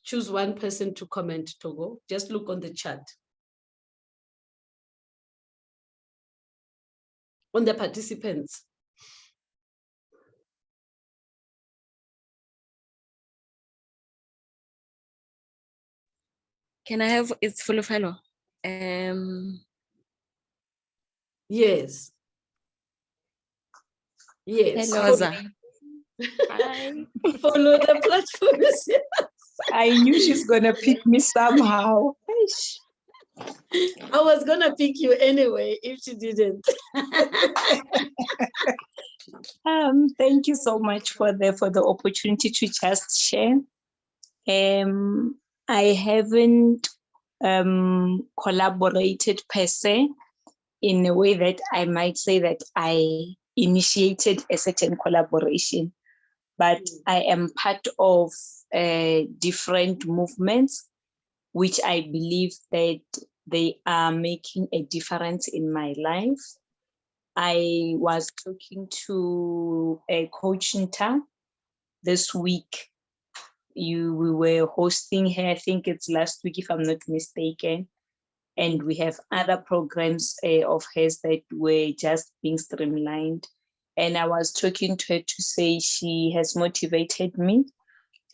[SPEAKER 1] Choose one person to comment, Togo. Just look on the chat. On the participants.
[SPEAKER 2] Can I have it's full of hello?
[SPEAKER 1] Yes. Yes.
[SPEAKER 2] Hello,
[SPEAKER 3] Hi.
[SPEAKER 1] Follow the platform.
[SPEAKER 3] I knew she's gonna pick me somehow.
[SPEAKER 1] I was gonna pick you anyway if she didn't.
[SPEAKER 3] Thank you so much for the opportunity to just share. I haven't collaborated per se, in a way that I might say that I initiated a certain collaboration, but I am part of different movements, which I believe that they are making a difference in my life. I was talking to a coach this week. We were hosting her, I think it's last week, if I'm not mistaken. And we have other programs of hers that were just being streamlined. And I was talking to her to say she has motivated me,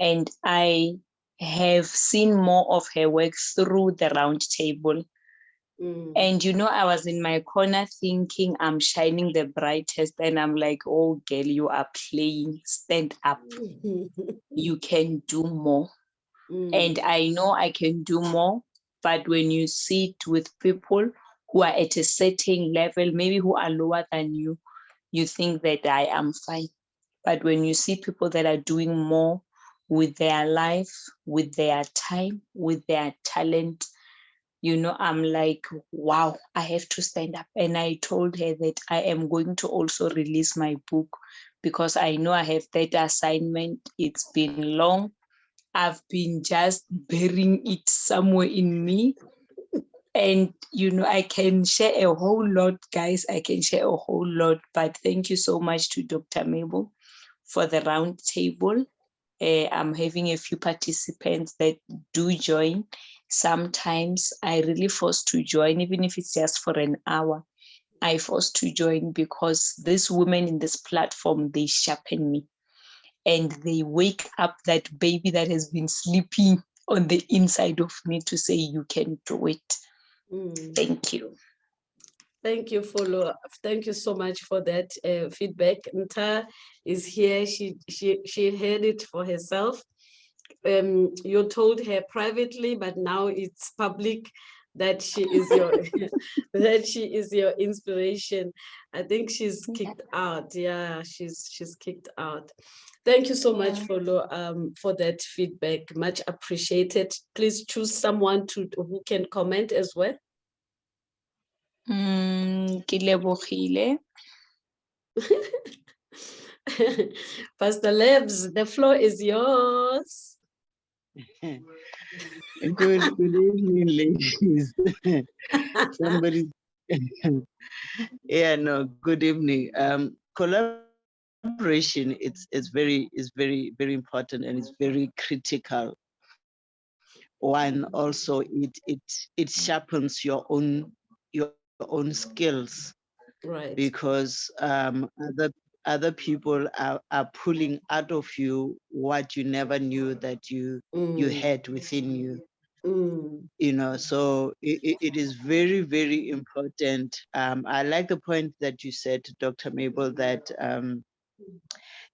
[SPEAKER 3] and I have seen more of her work through the Roundtable. And I was in my corner thinking I'm shining the brightest, and I'm like, oh girl, you are playing, stand up. You can do more. And I know I can do more, but when you sit with people who are at a certain level, maybe who are lower than you, you think that I am fine. But when you see people that are doing more with their life, with their time, with their talent, I'm like, wow, I have to stand up. And I told her that I am going to also release my book, because I know I have that assignment. It's been long. I've been just burying it somewhere in me. And, I can share a whole lot, guys. I can share a whole lot. But thank you so much to Dr. Mabel for the Roundtable. I'm having a few participants that do join. Sometimes I really force to join, even if it's just for an hour. I force to join because these women in this platform, they sharpen me, and they wake up that baby that has been sleeping on the inside of me to say, you can do it. Thank you.
[SPEAKER 1] Thank you, Folo. Thank you so much for that feedback. Nta is here. She heard it for herself. You told her privately, but now it's public that she is your that she is your inspiration. I think she's kicked out. Yeah, she's kicked out. Thank you so much, Folo, for that feedback. Much appreciated. Please choose someone who can comment as well.
[SPEAKER 3] Ke lebogile.
[SPEAKER 1] Pastor Lebs, the floor is yours.
[SPEAKER 4] Good evening, ladies. Somebody, yeah, no, good evening. Collaboration, it's very important, and it's very critical. One, also it sharpens your own skills,
[SPEAKER 1] Right.
[SPEAKER 4] because other people are pulling out of you what you never knew that you had within you. So it is very, very important. I like the point that you said, Dr. Mabel, that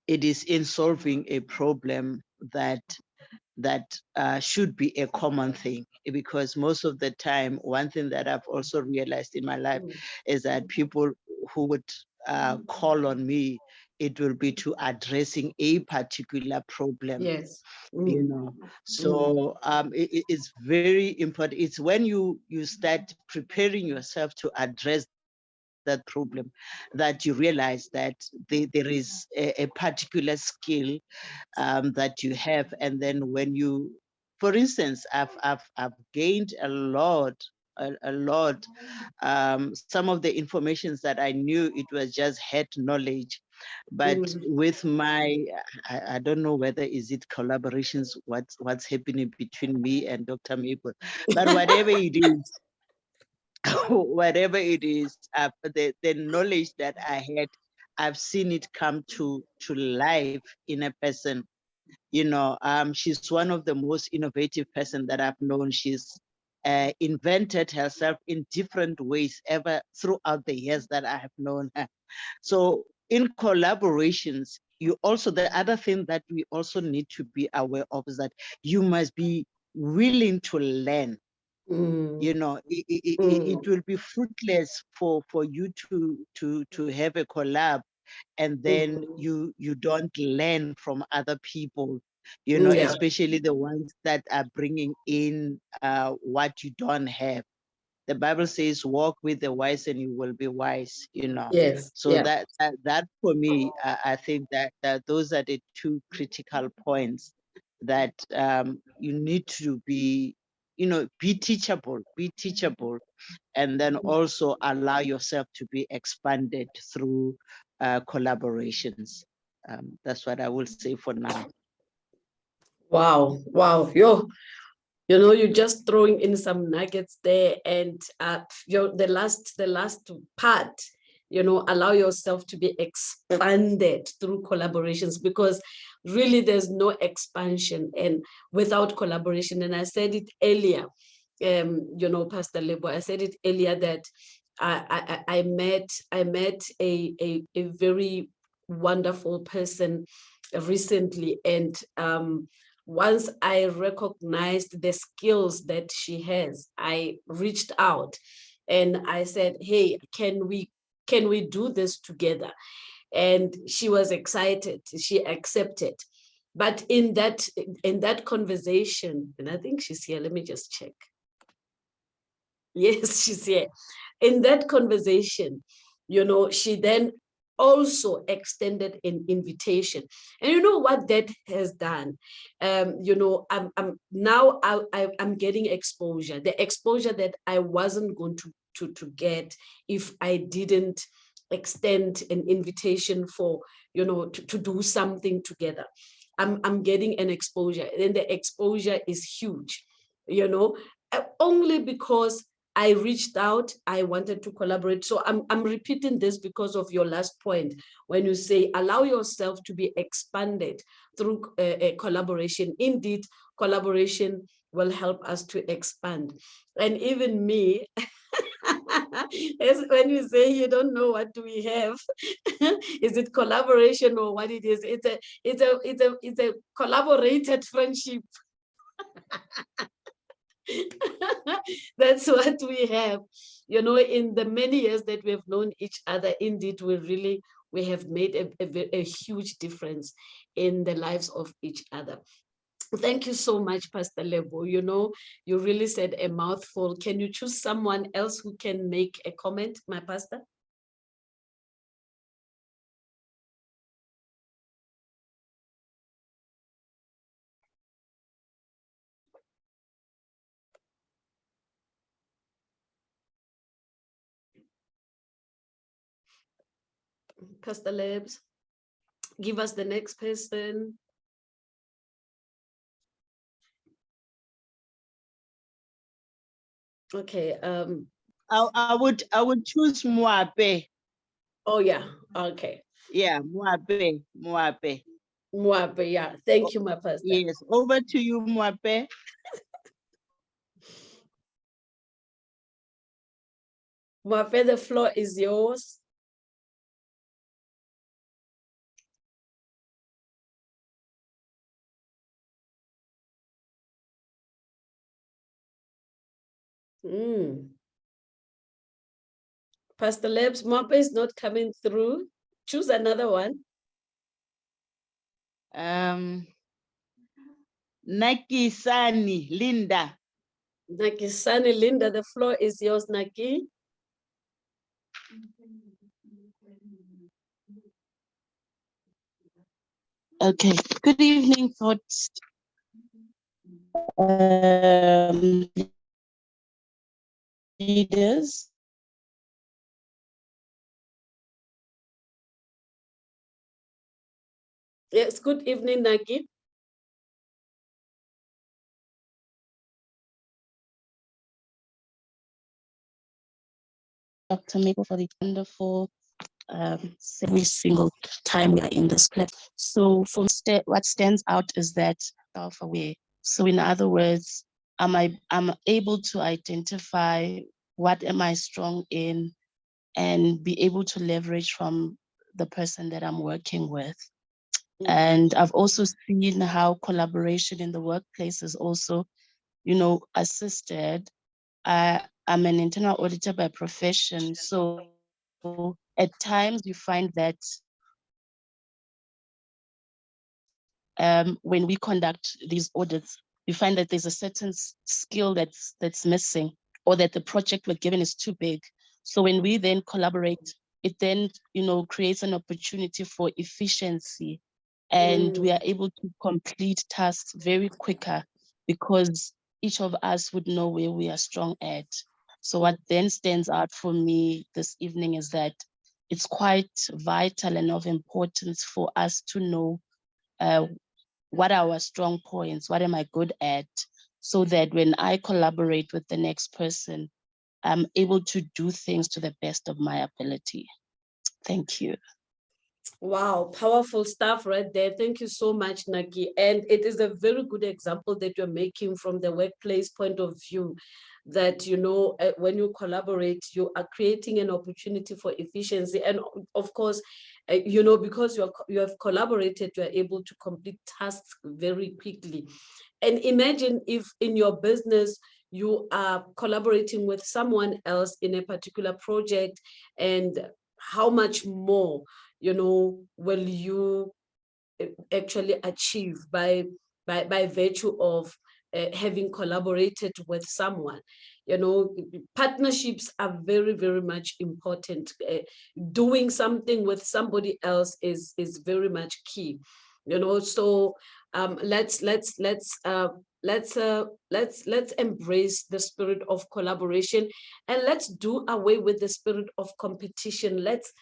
[SPEAKER 4] it is in solving a problem that should be a common thing, because most of the time, one thing that I've also realized in my life is that people who would call on me, it will be to addressing a particular problem.
[SPEAKER 1] Yes.
[SPEAKER 4] So it's very important. It's when you start preparing yourself to address that problem that you realize that there is a particular skill that you have. And then when you, for instance, I've gained a lot. Some of the informations that I knew, it was just head knowledge. But with my, I don't know whether is it collaborations, what's happening between me and Dr. Mabel, but whatever it is, whatever it is, the knowledge that I had, I've seen it come to life in a person. She's one of the most innovative person that I've known. She's invented herself in different ways ever throughout the years that I have known her. So in collaborations, you also, the other thing that we also need to be aware of is that you must be willing to learn. It will be fruitless for you to have a collab and then you don't learn from other people, especially the ones that are bringing in what you don't have. the Bible says, walk with the wise and you will be wise, you know.
[SPEAKER 1] Yes.
[SPEAKER 4] So
[SPEAKER 1] Yeah.
[SPEAKER 4] that for me, I think that those are the two critical points that you need to be, you know, be teachable, and then also allow yourself to be expanded through collaborations. That's what I will say for now.
[SPEAKER 1] Wow. Wow. You know, you're just throwing in some nuggets there, and the last part, you know, allow yourself to be expanded through collaborations, because really there's no expansion and without collaboration. And I said it earlier, you know, Pastor Lebo, I said it earlier that I met a very wonderful person recently, and once I recognized the skills that she has, I reached out and I said, hey, can we do this together? And she was excited, she accepted. But in that conversation, and I think she's here, let me just check. Yes, she's here. In that conversation, you know, she then also extended an invitation. And you know what that has done? You know, I'm now I'm getting exposure, the exposure that I wasn't going to get if I didn't extend an invitation for, you know, to do something together. I'm getting an exposure, and the exposure is huge, you know, only because I reached out, I wanted to collaborate. So I'm repeating this because of your last point, when you say, allow yourself to be expanded through a collaboration. Indeed, collaboration will help us to expand. And even me, as when you say you don't know what do we have, is it collaboration or what it is? It's a collaborated friendship. That's what we have. You know, in the many years that we have known each other, indeed, we have made a huge difference in the lives of each other. Thank you so much, Pastor Lebo. You know, you really said a mouthful. Can you choose someone else who can make a comment, my pastor? Pastor Lebs, give us the next person. Okay.
[SPEAKER 4] I would choose Muape.
[SPEAKER 1] Oh yeah. Okay.
[SPEAKER 4] Yeah, Muape.
[SPEAKER 1] Mwape, yeah. Thank you, my pastor.
[SPEAKER 4] Yes, over to you, Muape.
[SPEAKER 1] Mwape, the floor is yours. Pastor Lebs, Mwape is not coming through. Choose another one.
[SPEAKER 4] Nakisani, Linda.
[SPEAKER 1] Nakisani, Linda, the floor is yours, Naki.
[SPEAKER 5] Okay, good evening, thoughts. Leaders.
[SPEAKER 1] Yes, good evening, Naki.
[SPEAKER 5] Dr. Mabel for the wonderful every single time we are in this place. So for what stands out is that self-aware. So in other words, I'm able to identify what am I strong in and be able to leverage from the person that I'm working with. And I've also seen how collaboration in the workplace is also, you know, assisted. I'm an internal auditor by profession. So at times you find that when we conduct these audits, we find that there's a certain skill that's missing. or that the project we're given is too big. So when we then collaborate, it then, creates an opportunity for efficiency, and we are able to complete tasks very quicker because each of us would know where we are strong at. So what then stands out for me this evening is that it's quite vital and of importance for us to know what are our strong points, what am I good at, so that when I collaborate with the next person, I'm able to do things to the best of my ability. Thank you.
[SPEAKER 1] Wow, powerful stuff right there. Thank you so much, Naki. And it is a very good example that you're making from the workplace point of view, that, when you collaborate, you are creating an opportunity for efficiency. And of course, because you have collaborated, you are able to complete tasks very quickly. And imagine if in your business, you are collaborating with someone else in a particular project, and how much more will you actually achieve by virtue of having collaborated with someone. Partnerships are very, very much important. Doing something with somebody else is very much key. So let's embrace the spirit of collaboration, and let's do away with the spirit of competition. Let's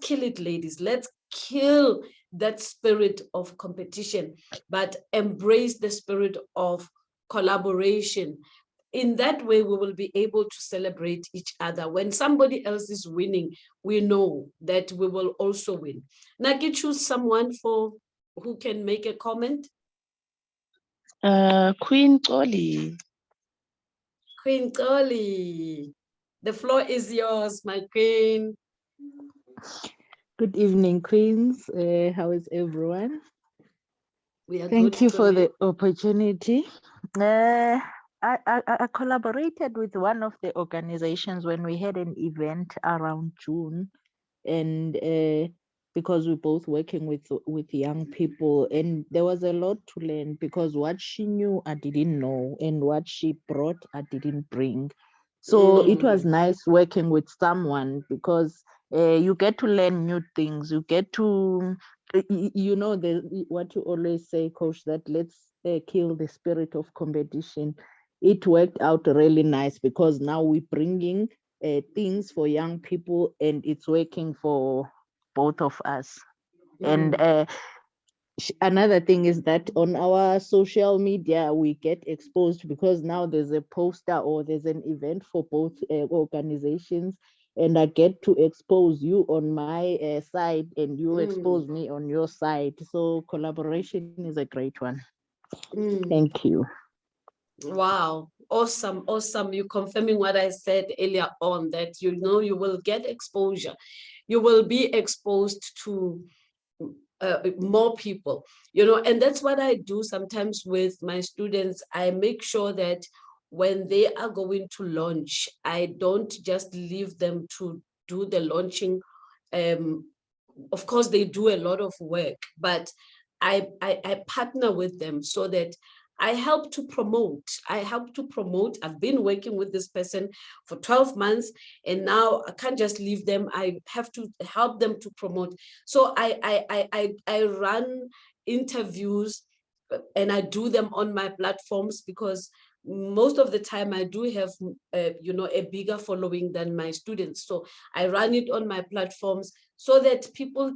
[SPEAKER 1] kill it, ladies. Let's kill that spirit of competition, but embrace the spirit of collaboration. In that way, we will be able to celebrate each other. When somebody else is winning, we know that we will also win. Naki, choose someone who can make a comment.
[SPEAKER 5] Queen Oli.
[SPEAKER 1] Queen Oli, the floor is yours, my queen.
[SPEAKER 6] Good evening, Queens. How is everyone?
[SPEAKER 1] We are
[SPEAKER 6] Thank
[SPEAKER 1] good,
[SPEAKER 6] you for the opportunity. I collaborated with one of the organizations when we had an event around June, and because we're both working with young people, and there was a lot to learn because what she knew I didn't know, and what she brought I didn't bring. So it was nice working with someone because you get to learn new things. You get to, what you always say, Coach, that let's kill the spirit of competition. It worked out really nice because now we're bringing things for young people, and it's working for both of us. And another thing is that on our social media, we get exposed because now there's a poster or there's an event for both organizations, and I get to expose you on my side, and you expose me on your side. So collaboration is a great one. Thank you.
[SPEAKER 1] Wow, awesome. You confirming what I said earlier on, that you will get exposure. You will be exposed to more people, and that's what I do sometimes with my students. I make sure that when they are going to launch, I don't just leave them to do the launching. Of course, they do a lot of work, but I partner with them so that I help to promote. I've been working with this person for 12 months, and now I can't just leave them. I have to help them to promote. So I run interviews, and I do them on my platforms because most of the time I do have a bigger following than my students. So I run it on my platforms so that people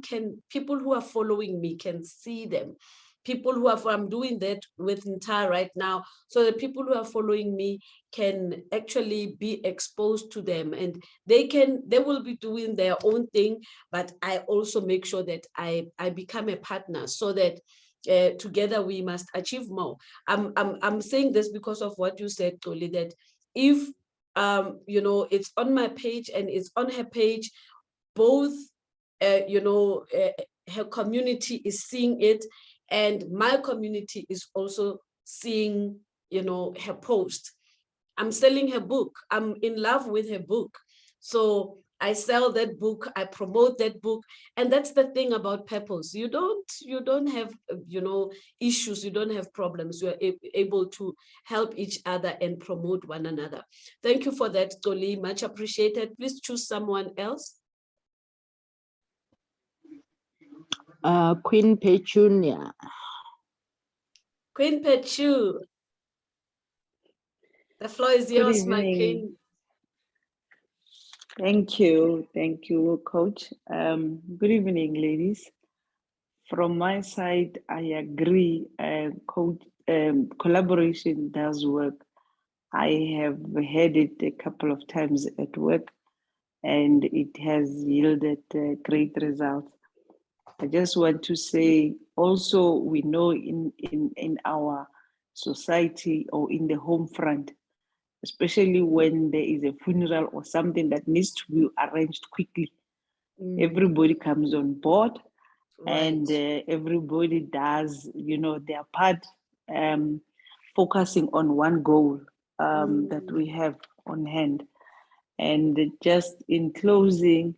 [SPEAKER 1] who are following me can see them. I'm doing that with Nta right now, so the people who are following me can actually be exposed to them, and they will be doing their own thing, but I also make sure that I become a partner so that together we must achieve more. I'm saying this because of what you said, Toli, that if it's on my page and it's on her page, both her community is seeing it, and my community is also seeing her post. I'm selling her book. I'm in love with her book. So I sell that book, I promote that book. And that's the thing about purpose. You don't have, issues, you don't have problems. You are able to help each other and promote one another. Thank you for that, Toli, much appreciated. Please choose someone else.
[SPEAKER 6] Queen Petunia.
[SPEAKER 1] Queen Pechu, the floor is yours, my queen.
[SPEAKER 7] Thank you, Coach. Good evening, ladies. From my side, I agree. Coach, collaboration does work. I have had it a couple of times at work, and it has yielded great results. I just want to say also, we know in our society or in the home front, especially when there is a funeral or something that needs to be arranged quickly, everybody comes on board, and everybody does, their part, focusing on one goal that we have on hand. And just in closing,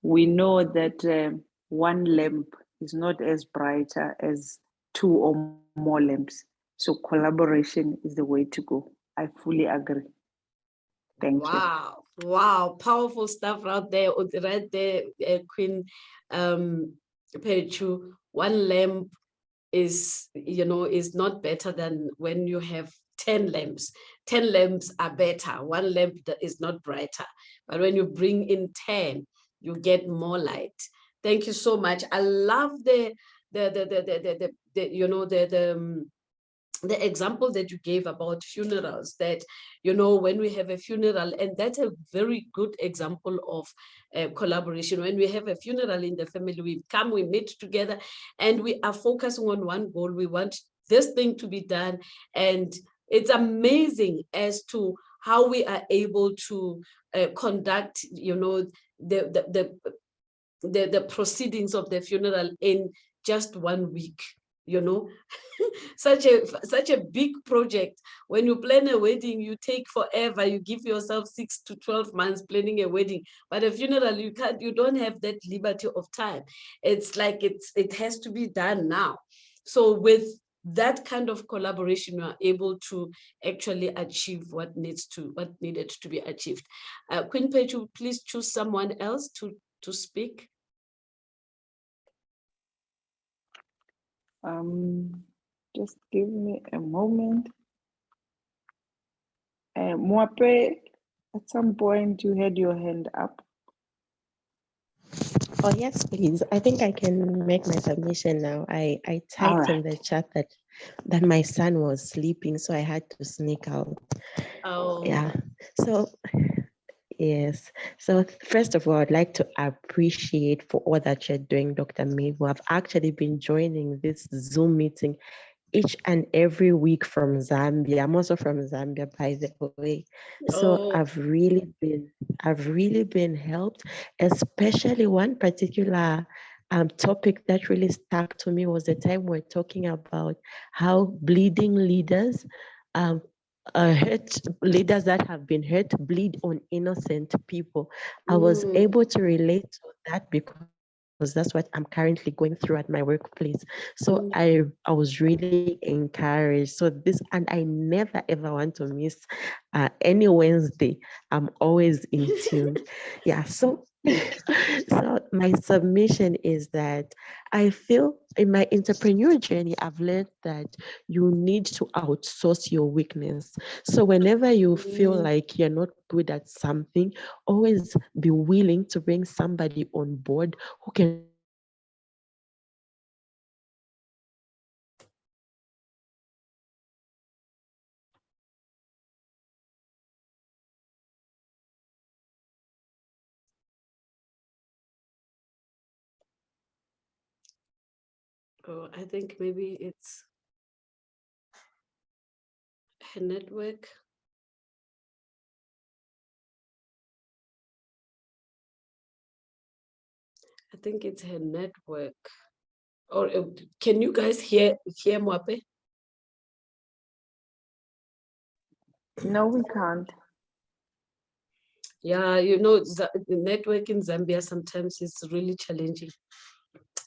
[SPEAKER 7] we know that one lamp is not as brighter as two or more lamps. So collaboration is the way to go. I fully agree. Thank you.
[SPEAKER 1] Wow, powerful stuff right there, Queen Pechu. One lamp is not better than when you have 10 lamps. 10 lamps are better. One lamp that is not brighter. But when you bring in 10, you get more light. Thank you so much. I love the example that you gave about funerals, that when we have a funeral, and that's a very good example of collaboration. When we have a funeral in the family, we meet together, and we are focusing on one goal. We want this thing to be done, and it's amazing as to how we are able to conduct the proceedings of the funeral in just 1 week. Such a big project. When you plan a wedding, you take forever. You give yourself 6 to 12 months planning a wedding, but a funeral, you don't have that liberty of time. It's like it has to be done now. So with that kind of collaboration, you are able to actually achieve what needed to be achieved. Queen Pechu, please choose someone else to speak.
[SPEAKER 7] Just give me a moment. Mwape, at some point you had your hand up.
[SPEAKER 8] Oh, yes, please. I think I can make my submission now. I typed in the chat that my son was sleeping, so I had to sneak out.
[SPEAKER 1] Oh.
[SPEAKER 8] Yeah. So, yes. So first of all, I'd like to appreciate for all that you're doing, Dr. Mabel. I've actually been joining this Zoom meeting each and every week from Zambia. I'm also from Zambia, by the way. So I've really been helped, especially one particular topic that really stuck to me was the time we're talking about how bleeding leaders, hurt leaders that have been hurt bleed on innocent people. I was able to relate to that because that's what I'm currently going through at my workplace. So I was really encouraged. So and I never ever want to miss any Wednesday. I'm always in tune. Yeah. So my submission is that I feel in my entrepreneur journey, I've learned that you need to outsource your weakness. So whenever you feel like you're not good at something, always be willing to bring somebody on board who can
[SPEAKER 1] I think maybe it's her network. I think it's her network. Or can you guys hear Mwape?
[SPEAKER 7] No, we can't.
[SPEAKER 1] Yeah, you know, the network in Zambia sometimes is really challenging.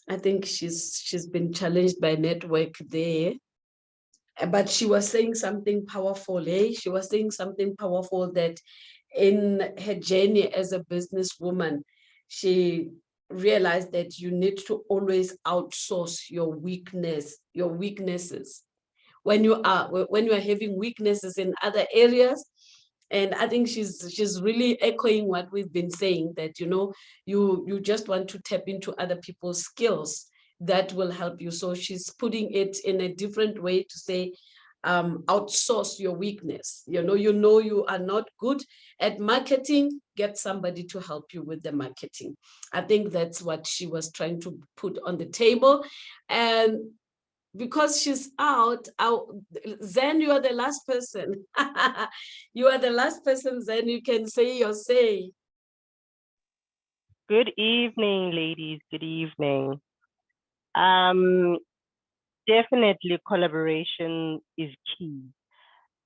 [SPEAKER 1] I think she's been challenged by network there. But she was saying something powerful, eh? She was saying something powerful that in her journey as a businesswoman, she realized that you need to always outsource your weaknesses. When you are having weaknesses in other areas, and I think she's really echoing what we've been saying, that you know, you just want to tap into other people's skills that will help you. So she's putting it in a different way to say, outsource your weakness. You know you are not good at marketing, get somebody to help you with the marketing. I think that's what she was trying to put on the table. And because she's out, Zen, you are the last person. You are the last person, Zen, you can say your say.
[SPEAKER 9] Good evening, ladies. Good evening. Um, Definitely collaboration is key.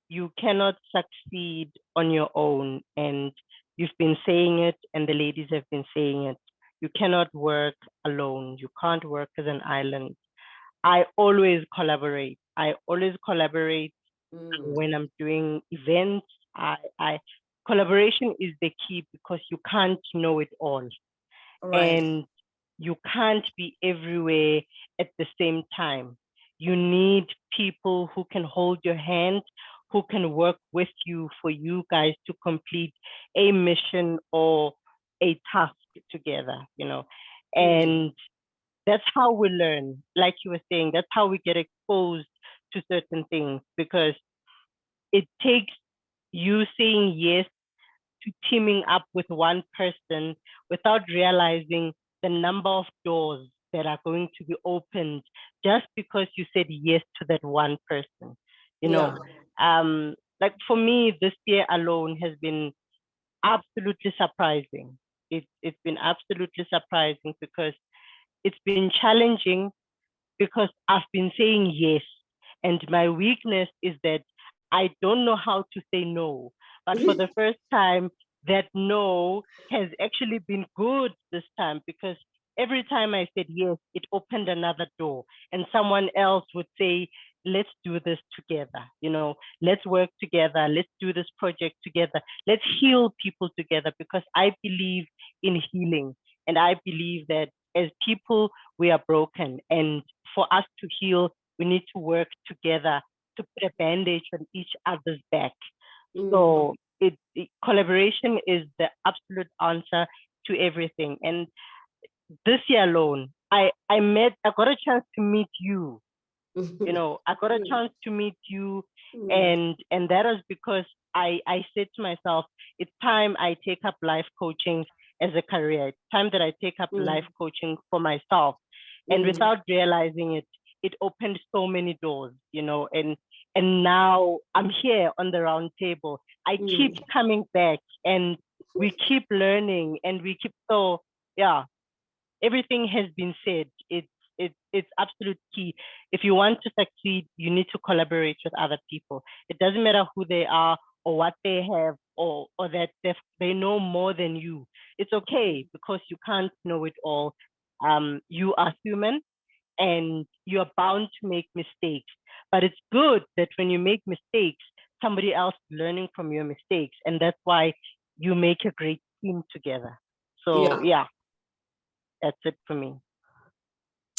[SPEAKER 9] You cannot succeed on your own, and you've been saying it, and the ladies have been saying it. You cannot work alone. You can't work as an island. I always collaborate. I always collaborate when I'm doing events. I collaboration is the key because you can't know it all.
[SPEAKER 1] Right.
[SPEAKER 9] And you can't be everywhere at the same time. You need people who can hold your hand, who can work with you for you guys to complete a mission or a task together, you know. And that's how we learn. Like you were saying, that's how we get exposed to certain things, because it takes you saying yes to teaming up with one person without realizing the number of doors that are going to be opened just because you said yes to that one person. You know, like for me, this year alone has been absolutely surprising. It's been absolutely surprising because it's been challenging, because I've been saying yes. And my weakness is that I don't know how to say no. But for the first time, that no has actually been good this time, because every time I said yes, it opened another door. And someone else would say, let's do this together. You know, let's work together. Let's do this project together. Let's heal people together, because I believe in healing. And I believe that as people, we are broken. And for us to heal, we need to work together to put a bandage on each other's back. So collaboration is the absolute answer to everything. And this year alone, I got a chance to meet you. You know, I got a chance to meet you, and that was because I said to myself, it's time I take up life coaching as a career. It's time that I take up life coaching for myself. And without realizing it, it opened so many doors, you know, and now I'm here on the round table. I keep coming back, and we keep learning, and we keep, so yeah, everything has been said. It's absolute key. If you want to succeed, you need to collaborate with other people. It doesn't matter who they are or what they have, or that they know more than you. It's okay, because you can't know it all. You are human, and you are bound to make mistakes. But it's good that when you make mistakes, somebody else is learning from your mistakes, and that's why you make a great team together. So yeah, that's it for me.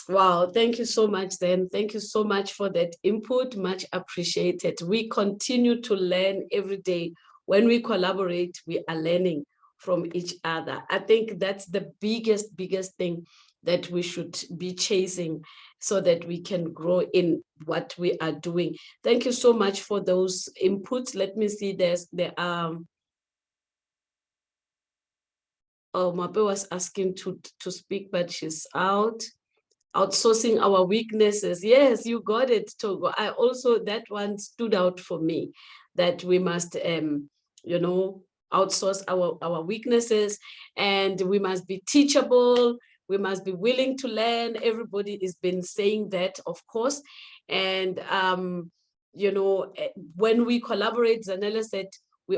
[SPEAKER 1] Wow, thank you so much, then. Thank you so much for that input. Much appreciated. We continue to learn every day. When we collaborate, we are learning from each other. I think that's the biggest there that we should be chasing, so that we can grow in what we are doing. Thank you so much for those inputs. Let me see, oh, Mape was asking to speak, but she's out. Outsourcing our weaknesses. Yes, you got it, Togo. I also, that one stood out for me, that we must, you know, outsource our weaknesses, and we must be teachable. We must be willing to learn. Everybody has been saying that, of course. And, you know, when we collaborate, Zanella said, we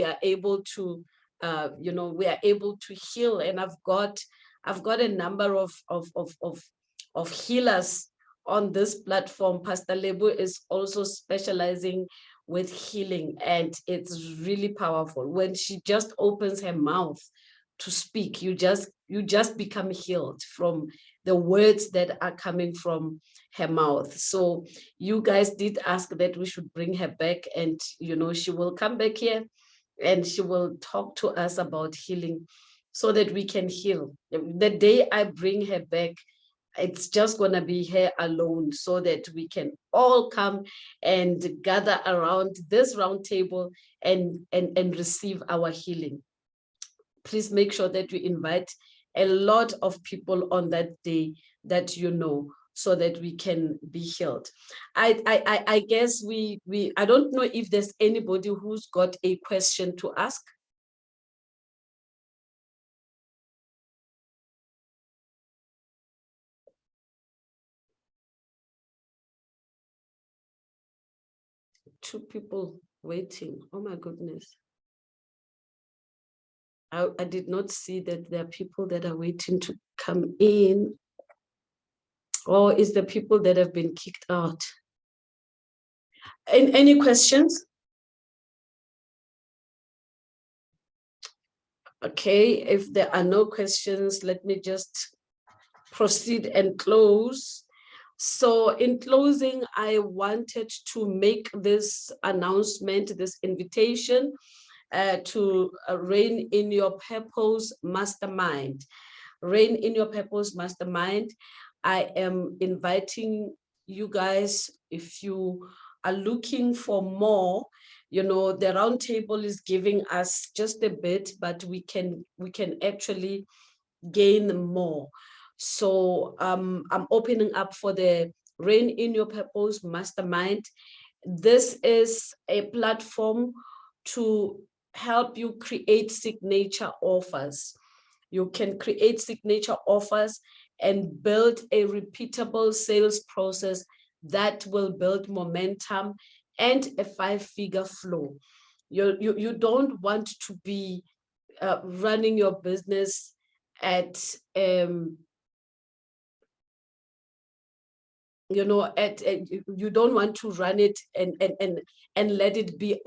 [SPEAKER 1] are able to we are able to heal. And I've got a number of healers on this platform. Pastor Lebu is also specializing with healing, and it's really powerful. When she just opens her mouth to speak, you just become healed from the words that are coming from her mouth. So you guys did ask that we should bring her back, and she will come back here and she will talk to us about healing so that we can heal. The day I bring her back, it's just going to be her alone, so that we can all come and gather around this round table and receive our healing. Please make sure that you invite a lot of people on that day that so that we can be healed. I guess I don't know if there's anybody who's got a question to ask. Two people waiting. Oh my goodness. I did not see that there are people that are waiting to come in. Or is the people that have been kicked out? Any questions? Okay, if there are no questions, let me just proceed and close. So in closing, I wanted to make this announcement, this invitation to Reign in Your Purpose Mastermind. Reign in Your Purpose Mastermind. I am inviting you guys, if you are looking for more, the Roundtable is giving us just a bit, but we can actually gain more. So I'm opening up for the Reign in Your Purpose Mastermind. This is a platform to help you create signature offers. You can create signature offers and build a repeatable sales process that will build momentum and a 5-figure flow. You don't want to be running your business at you don't want to run it and let it be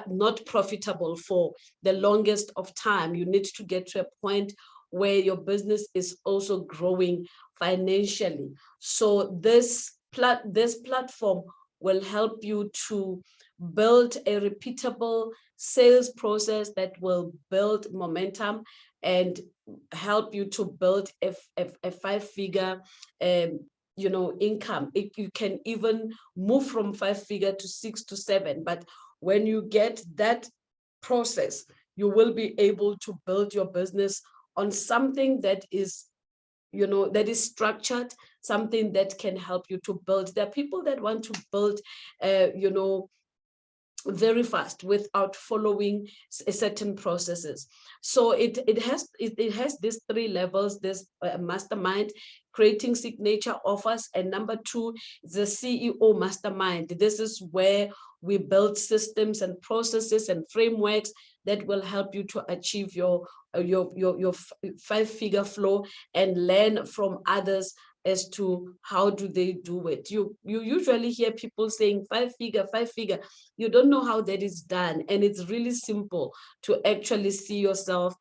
[SPEAKER 1] not profitable for the longest of time. You need to get to a point where your business is also growing financially. So this platform will help you to build a repeatable sales process that will build momentum and help you to build a 5-figure income. You can even move from 5-figure to 6 to 7. But when you get that process, you will be able to build your business on something that is that is structured, something that can help you to build. There are people that want to build very fast without following certain processes. So it has these 3 levels. This mastermind, creating signature offers, and number 2, the CEO mastermind. This is where we build systems and processes and frameworks that will help you to achieve your 5-figure flow and learn from others as to how do they do it. You usually hear people saying 5-figure. You don't know how that is done. And it's really simple to actually see yourself,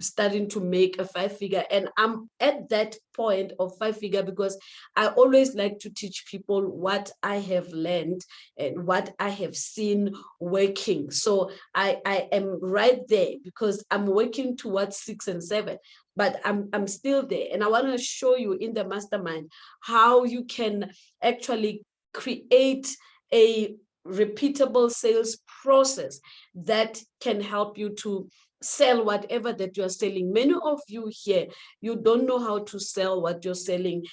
[SPEAKER 1] starting to make a 5-figure. And I'm at that point of 5-figure because I always like to teach people what I have learned and what I have seen working. So I am right there because I'm working towards 6 and 7, but I'm still there. And I want to show you in the mastermind how you can actually create a repeatable sales process that can help you to sell whatever that you're selling. Many of you here, you don't know how to sell what you're selling.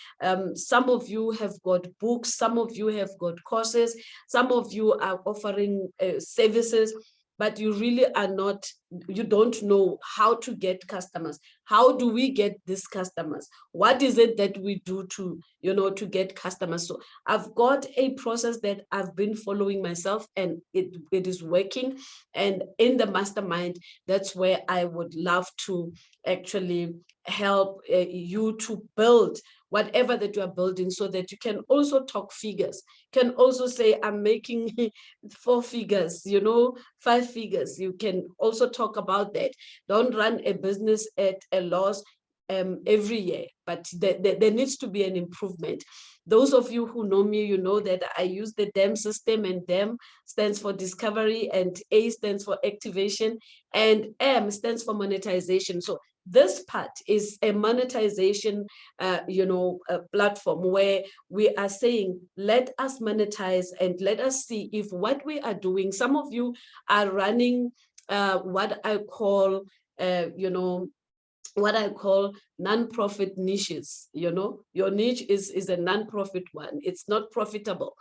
[SPEAKER 1] Some of you have got books, some of you have got courses, some of you are offering services, but you really are not, you don't know how to get customers. How do we get these customers? What is it that we do to, to get customers? So I've got a process that I've been following myself, and it is working. And in the mastermind, that's where I would love to actually help you to build whatever that you are building, so that you can also talk figures, can also say, I'm making 4 figures, 5 figures. You can also talk about that. Don't run a business at a loss every year, but there needs to be an improvement. Those of you who know me, you know that I use the DEM system, and DEM stands for discovery, and A stands for activation, and M stands for monetization. So this part is a monetization, platform where we are saying, let us monetize and let us see if what we are doing. Some of you are running what I call, what I call non-profit niches. Your niche is a non-profit one. It's not profitable.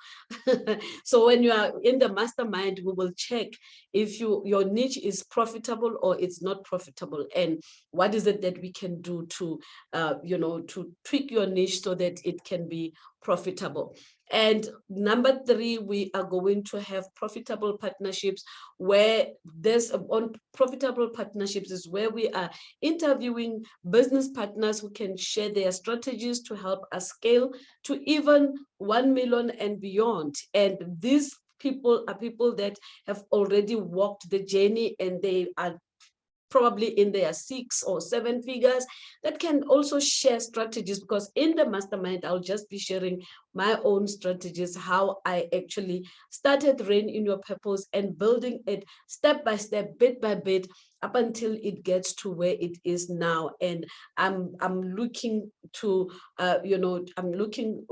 [SPEAKER 1] So when you are in the mastermind, we will check if your niche is profitable or it's not profitable, and what is it that we can do to to tweak your niche so that it can be profitable. And number 3, we are going to have profitable partnerships, where this on profitable partnerships is where we are interviewing business partners who can share their strategies to help us scale to even 1 million and beyond. And these people are people that have already walked the journey, and they are probably in their 6 or 7 figures, that can also share strategies, because in the mastermind, I'll just be sharing my own strategies, how I actually started Rain in Your Purpose and building it step by step, bit by bit, up until it gets to where it is now. And I'm looking to, I'm looking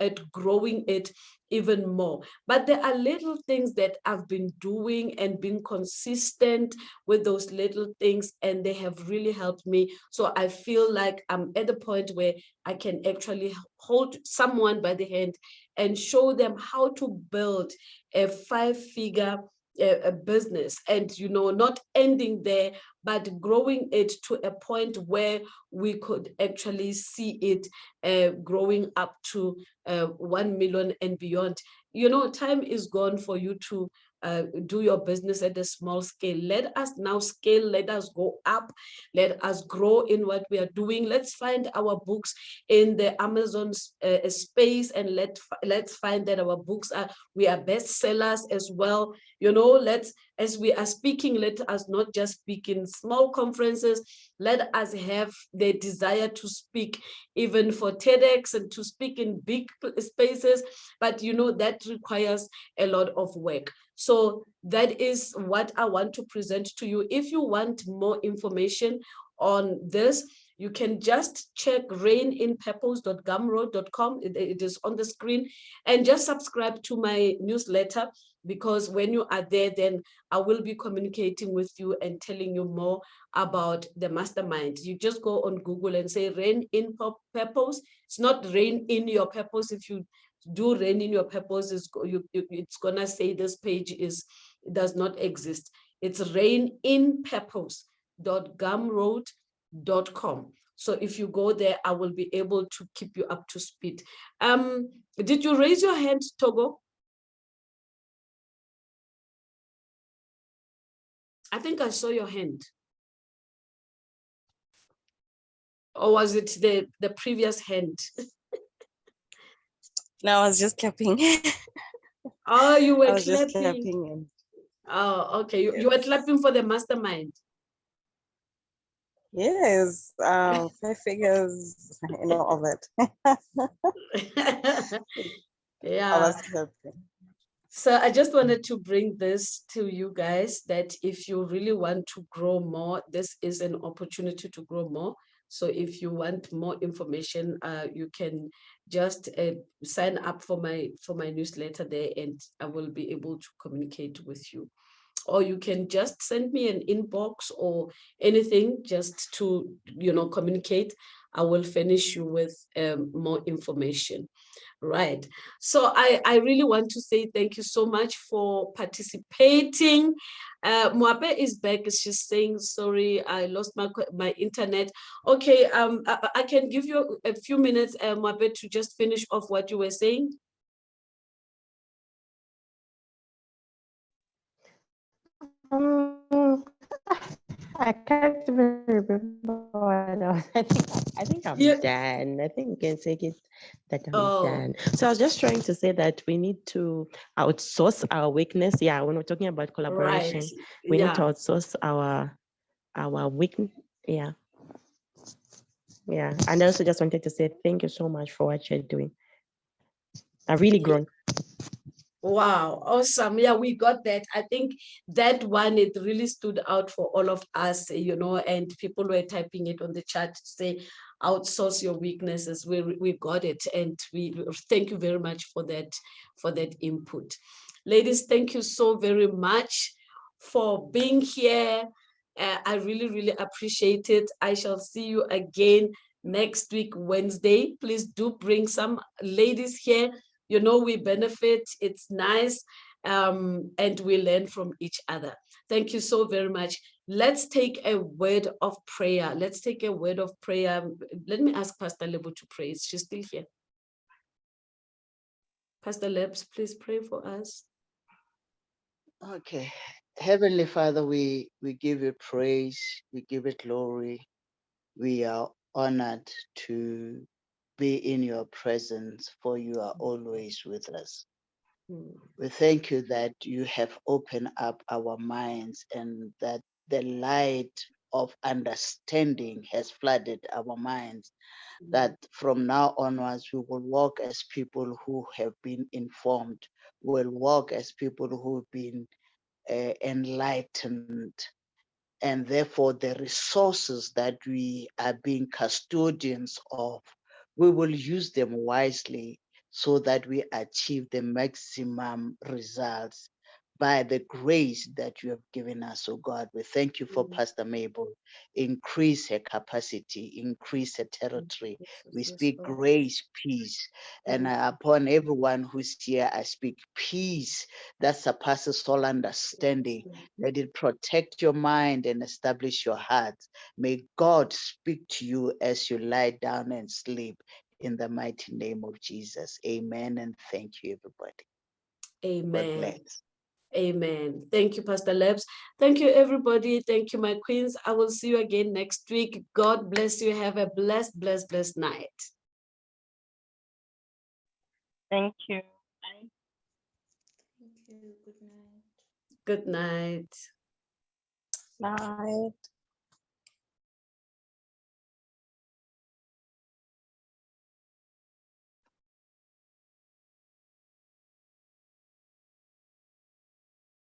[SPEAKER 1] at growing it even more. But there are little things that I've been doing and being consistent with those little things, and they have really helped me. So I feel like I'm at the point where I can actually hold someone by the hand and show them how to build a 5-figure a business, and not ending there, but growing it to a point where we could actually see it growing up to 1 million and beyond. Time is gone for you to do your business at a small scale. Let us now scale, let us go up, let us grow in what we are doing. Let's find our books in the Amazon space, and let's find that our books we are bestsellers as well. As we are speaking, let us not just speak in small conferences. Let us have the desire to speak even for TEDx and to speak in big spaces, but that requires a lot of work. So that is what I want to present to you. If you want more information on this, you can just check raininpurpose.gumroad.com. It is on the screen, and just subscribe to my newsletter, because when you are there, then I will be communicating with you and telling you more about the mastermind. You just go on Google and say Rain in Purpose. It's not Rain in Your Purpose. If you do Rain in Your Purpose, it's gonna say this page does not exist. It's raininpurpose.gumroad.com. So if you go there, I will be able to keep you up to speed. Did you raise your hand, Togo? I think I saw your hand. Or was it the previous hand?
[SPEAKER 2] No, I was just clapping.
[SPEAKER 1] Oh, you were
[SPEAKER 2] I was
[SPEAKER 1] clapping.
[SPEAKER 2] just clapping. And
[SPEAKER 1] oh, okay. You were clapping for the mastermind.
[SPEAKER 2] yes, 5 figures, all that.
[SPEAKER 1] Yeah.
[SPEAKER 2] I was clapping.
[SPEAKER 1] So I just wanted to bring this to you guys, that if you really want to grow more, this is an opportunity to grow more. So if you want more information, you can just sign up for my newsletter there, and I will be able to communicate with you. or you can just send me an inbox or anything just to, communicate. I will furnish you with more information. Right. So I really want to say thank you so much for participating. Mwape is back. She's saying, sorry, I lost my internet. Okay, I can give you a few minutes, Mwape, to just finish off what you were saying.
[SPEAKER 8] I can't even remember what I was. I think I'm done. I think we can take it that I'm done. So I was just trying to say that we need to outsource our weakness. Yeah, when we're talking about collaboration, we need to outsource our weakness. Yeah. Yeah. And I also just wanted to say thank you so much for what you're doing. I've really grown.
[SPEAKER 1] Wow, awesome. Yeah, we got that. I think that one, it really stood out for all of us, and people were typing it on the chat to say, outsource your weaknesses. We got it. And we thank you very much for that input. Ladies, thank you so very much for being here. I really, really appreciate it. I shall see you again next week, Wednesday. Please do bring some ladies here. We benefit, it's nice, and we learn from each other. Thank you so very much. Let's take a word of prayer. Let's take a word of prayer. Let me ask Pastor Lebo to pray. Is she still here? Pastor Lebs, please pray for us.
[SPEAKER 4] Okay. Heavenly Father, we give you praise, we give it glory. We are honored to be in your presence, for you are always with us. We thank you that you have opened up our minds and that the light of understanding has flooded our minds, that from now onwards we will walk as people who have been informed, will walk as people who've been enlightened, and therefore the resources that we are being custodians of, we will use them wisely so that we achieve the maximum results by the grace that you have given us, oh God. We thank you for Pastor Mabel. Increase her capacity, increase her territory. We speak grace, peace, and upon everyone who's here, I speak peace that surpasses all understanding. Let it protect your mind and establish your heart. May God speak to you as you lie down and sleep in the mighty name of Jesus. Amen. And thank you, everybody.
[SPEAKER 1] Amen.
[SPEAKER 4] God bless.
[SPEAKER 1] Amen. Thank you, Pastor Lebs. Thank you, everybody. Thank you, my queens. I will see you again next week. God bless you. Have a blessed, blessed, blessed night.
[SPEAKER 9] Thank you.
[SPEAKER 10] Thank you. Good night.
[SPEAKER 1] Good night.
[SPEAKER 2] Night.